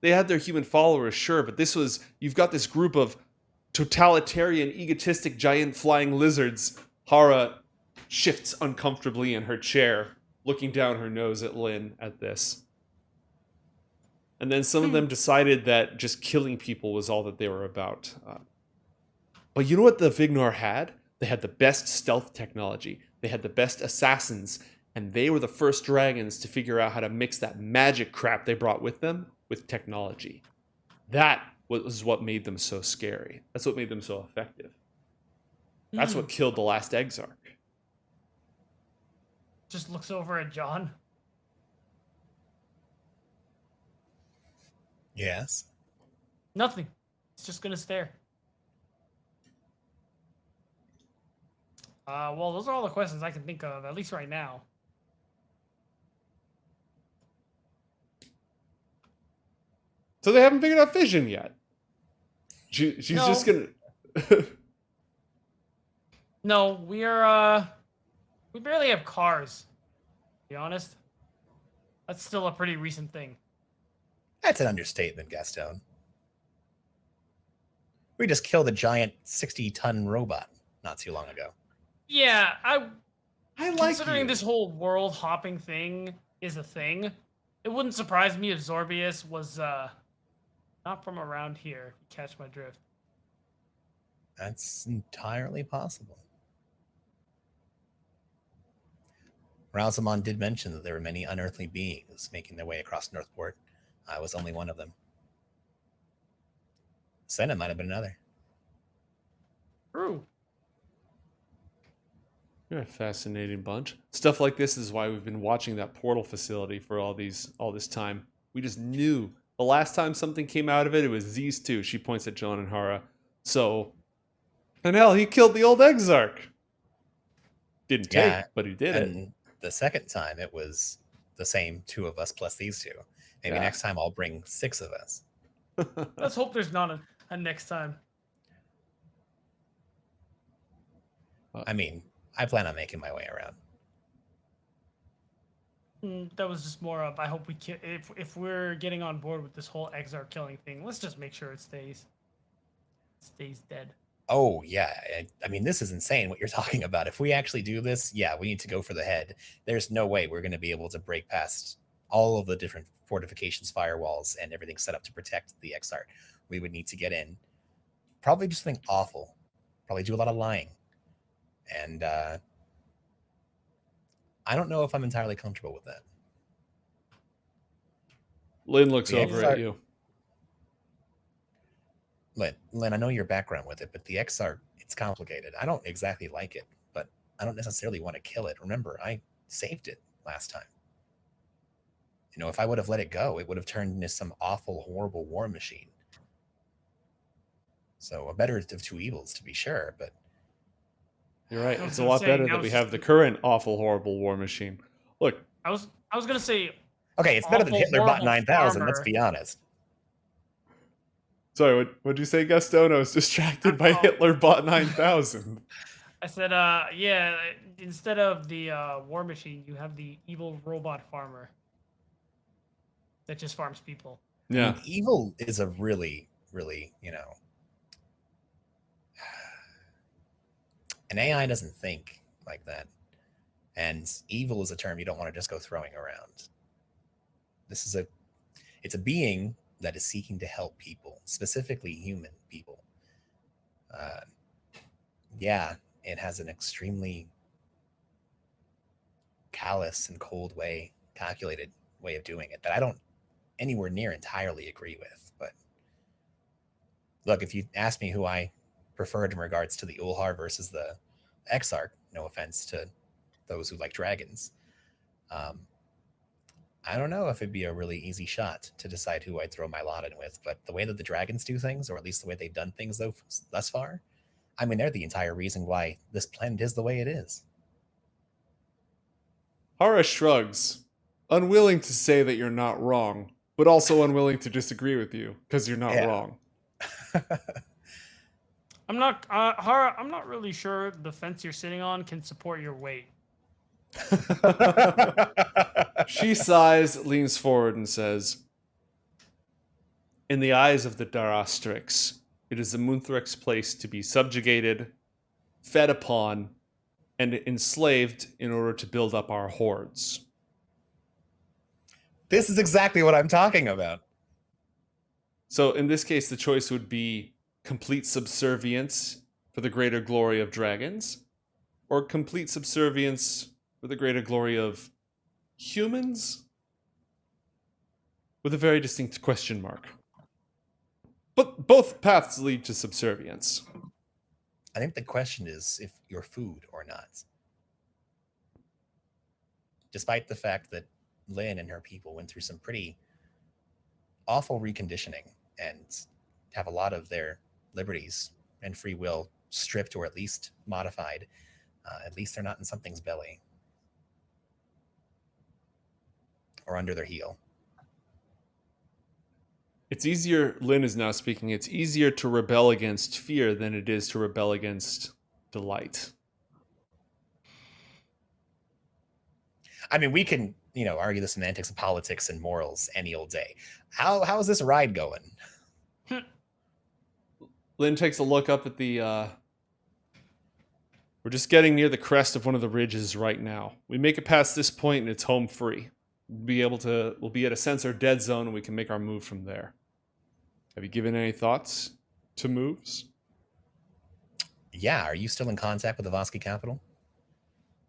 Speaker 2: They had their human followers, sure, but you've got this group of totalitarian, egotistic, giant flying lizards. Hara shifts uncomfortably in her chair, looking down her nose at Linn at this. And then some of them decided that just killing people was all that they were about. But you know what the Vignar had? They had the best stealth technology. They had the best assassins. And they were the first dragons to figure out how to mix that magic crap they brought with them with technology. That was what made them so scary. That's what made them so effective. That's what killed the last Exarch.
Speaker 5: Just looks over at John.
Speaker 3: Yes.
Speaker 5: Nothing. It's just gonna stare. Well, those are all the questions I can think of, at least right now.
Speaker 2: So they haven't figured out fission yet. She's
Speaker 5: No.
Speaker 2: just gonna.
Speaker 5: No, we barely have cars, to be honest. That's still a pretty recent thing.
Speaker 3: That's an understatement, Gaston. We just killed a giant 60-ton robot not too long ago.
Speaker 5: Yeah, I
Speaker 2: like
Speaker 5: considering
Speaker 2: you.
Speaker 5: this whole world hopping thing is a thing, it wouldn't surprise me if Zorbius was not from around here. If you catch my drift.
Speaker 3: That's entirely possible. Rosamond did mention that there were many unearthly beings making their way across Northport. I was only one of them. Senna might have been another.
Speaker 5: True.
Speaker 2: You're a fascinating bunch. Stuff like this is why we've been watching that portal facility for all this time. We just knew the last time something came out of it, it was these two. She points at John and Hara. So, and hell, he killed the old Exarch. Didn't take, but he did it.
Speaker 3: The second time, it was the same two of us plus these two. Maybe next time I'll bring 6 of us.
Speaker 5: Let's hope there's not a next time.
Speaker 3: I mean, I plan on making my way around.
Speaker 5: That was just more of, I hope we if we're getting on board with this whole Exarch killing thing, let's just make sure it stays dead.
Speaker 3: Oh, yeah. I mean, this is insane what you're talking about. If we actually do this, yeah, we need to go for the head. There's no way we're going to be able to break past all of the different fortifications, firewalls, and everything set up to protect the Exarch. We would need to get in. Probably do something awful. Probably do a lot of lying. And I don't know if I'm entirely comfortable with that.
Speaker 2: Linn looks over at you.
Speaker 3: Linn, I know your background with it, but the Exarch, it's complicated. I don't exactly like it, but I don't necessarily want to kill it. Remember, I saved it last time. You know, if I would have let it go, it would have turned into some awful, horrible war machine. So a better of two evils, to be sure, but...
Speaker 2: You're right. It's a lot better that we have the current awful, horrible war machine. Look.
Speaker 5: I was going to say...
Speaker 3: Okay, it's better than Hitler bought 9,000, let's be honest.
Speaker 2: Sorry, what'd you say, Gaston? I was distracted by Hitler bought 9,000.
Speaker 5: I said, yeah, instead of the war machine, you have the evil robot farmer that just farms people.
Speaker 2: Yeah.
Speaker 3: I mean, evil is a really, really, an AI doesn't think like that. And evil is a term you don't want to just go throwing around. It's a being that is seeking to help people, specifically human people. Yeah, it has an extremely callous and cold calculated way of doing it that I don't anywhere near entirely agree with. But look, if you ask me who I preferred in regards to the Ulhar versus the Exarch, no offense to those who like dragons, I don't know if it'd be a really easy shot to decide who I'd throw my lot in with, but the way that the dragons do things, or at least the way they've done things thus far, I mean, they're the entire reason why this planet is the way it is.
Speaker 2: Hara shrugs, unwilling to say that you're not wrong, but also unwilling to disagree with you because you're not
Speaker 3: Yeah.
Speaker 2: wrong.
Speaker 5: I'm not, Hara, I'm not really sure the fence you're sitting on can support your weight.
Speaker 2: She sighs, leans forward, and says, in the eyes of the Darastrix, it is the Munthrek's place to be subjugated, fed upon, and enslaved in order to build up our hordes.
Speaker 3: This is exactly what I'm talking about.
Speaker 2: So in this case, the choice would be complete subservience for the greater glory of dragons, or complete subservience for the greater glory of humans? With a very distinct question mark. But both paths lead to subservience.
Speaker 3: I think the question is if you're food or not. Despite the fact that Linn and her people went through some pretty awful reconditioning and have a lot of their liberties and free will stripped or at least modified, at least they're not in something's belly or under their heel.
Speaker 2: It's easier, Linn is now speaking, it's easier to rebel against fear than it is to rebel against delight.
Speaker 3: I mean, we can, argue the semantics of politics and morals any old day. How is this ride going?
Speaker 2: Linn takes a look up at the, we're just getting near the crest of one of the ridges right now. We make it past this point and it's home free. We'll be at a sensor dead zone and we can make our move from there. Have you given any thoughts to moves?
Speaker 3: Yeah, are you still in contact with the Voski capital?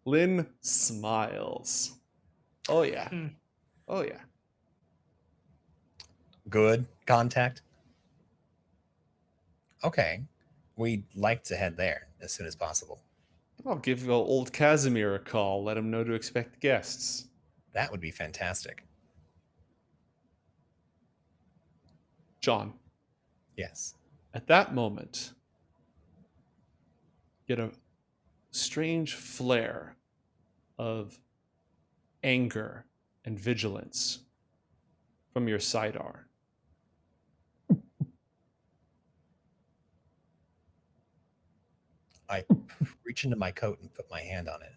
Speaker 2: Linn smiles. Oh yeah. Oh yeah.
Speaker 3: Good contact? Okay. We'd like to head there as soon as possible.
Speaker 2: I'll give old Casimir a call, let him know to expect guests.
Speaker 3: That would be fantastic.
Speaker 2: John.
Speaker 3: Yes.
Speaker 2: At that moment, get a strange flare of anger and vigilance from your sidearm.
Speaker 3: I reach into my coat and put my hand on it.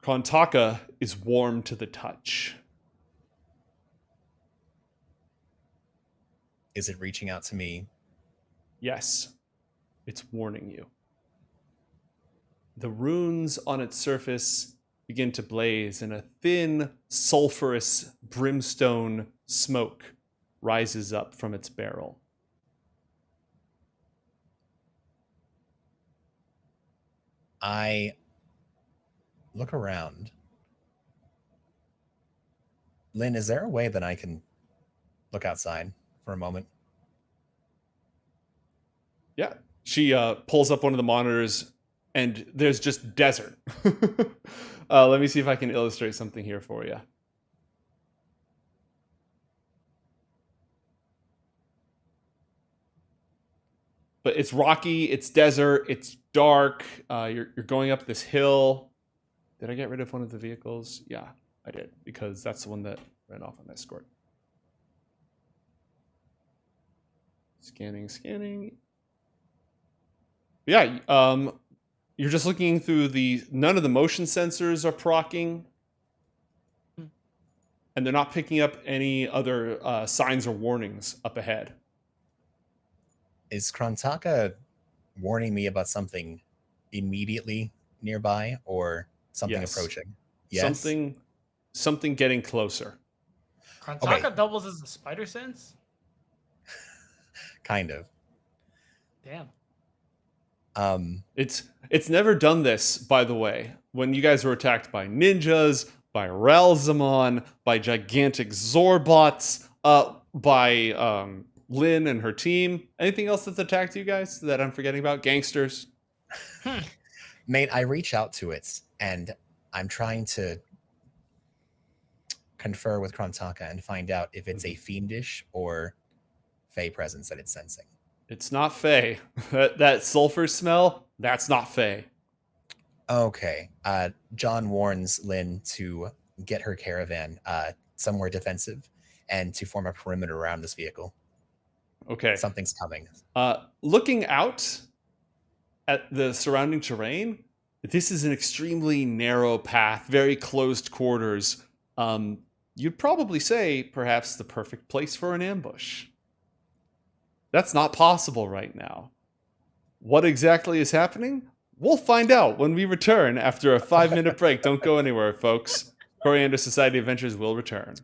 Speaker 2: Krontaka is warm to the touch.
Speaker 3: Is it reaching out to me?
Speaker 2: Yes, it's warning you. The runes on its surface begin to blaze, and a thin, sulfurous brimstone smoke rises up from its barrel.
Speaker 3: I look around. Linn, is there a way that I can look outside for a moment?
Speaker 2: Yeah. She pulls up one of the monitors, and there's just desert. Let me see if I can illustrate something here for you. But it's rocky, it's desert, it's dark. You're going up this hill. Did I get rid of one of the vehicles? Yeah, I did, because that's the one that ran off on escort. Scanning. Yeah, you're just looking through none of the motion sensors are procking. And they're not picking up any other signs or warnings up ahead.
Speaker 3: Is Krontaka warning me about something immediately nearby or something
Speaker 2: Yes.
Speaker 3: approaching? Yes.
Speaker 2: Something getting closer.
Speaker 5: Krontaka
Speaker 3: Okay.
Speaker 5: doubles as a spider sense?
Speaker 3: Kind of.
Speaker 5: Damn.
Speaker 2: It's never done this, by the way. When you guys were attacked by ninjas, by Ralzamon, by gigantic Zorbots, by Linn and her team. Anything else that's attacked you guys that I'm forgetting about? Gangsters?
Speaker 3: Mate, I reach out to it and I'm trying to confer with Krontaka and find out if it's a fiendish or fey presence that it's sensing.
Speaker 2: It's not Fey. That sulfur smell, that's not Fey.
Speaker 3: Okay. John warns Linn to get her caravan somewhere defensive and to form a perimeter around this vehicle.
Speaker 2: Okay.
Speaker 3: Something's coming.
Speaker 2: Looking out at the surrounding terrain, this is an extremely narrow path, very closed quarters. You'd probably say perhaps the perfect place for an ambush. That's not possible right now. What exactly is happening? We'll find out when we return after a 5-minute break. Don't go anywhere, folks. Coriander Society Adventures will return.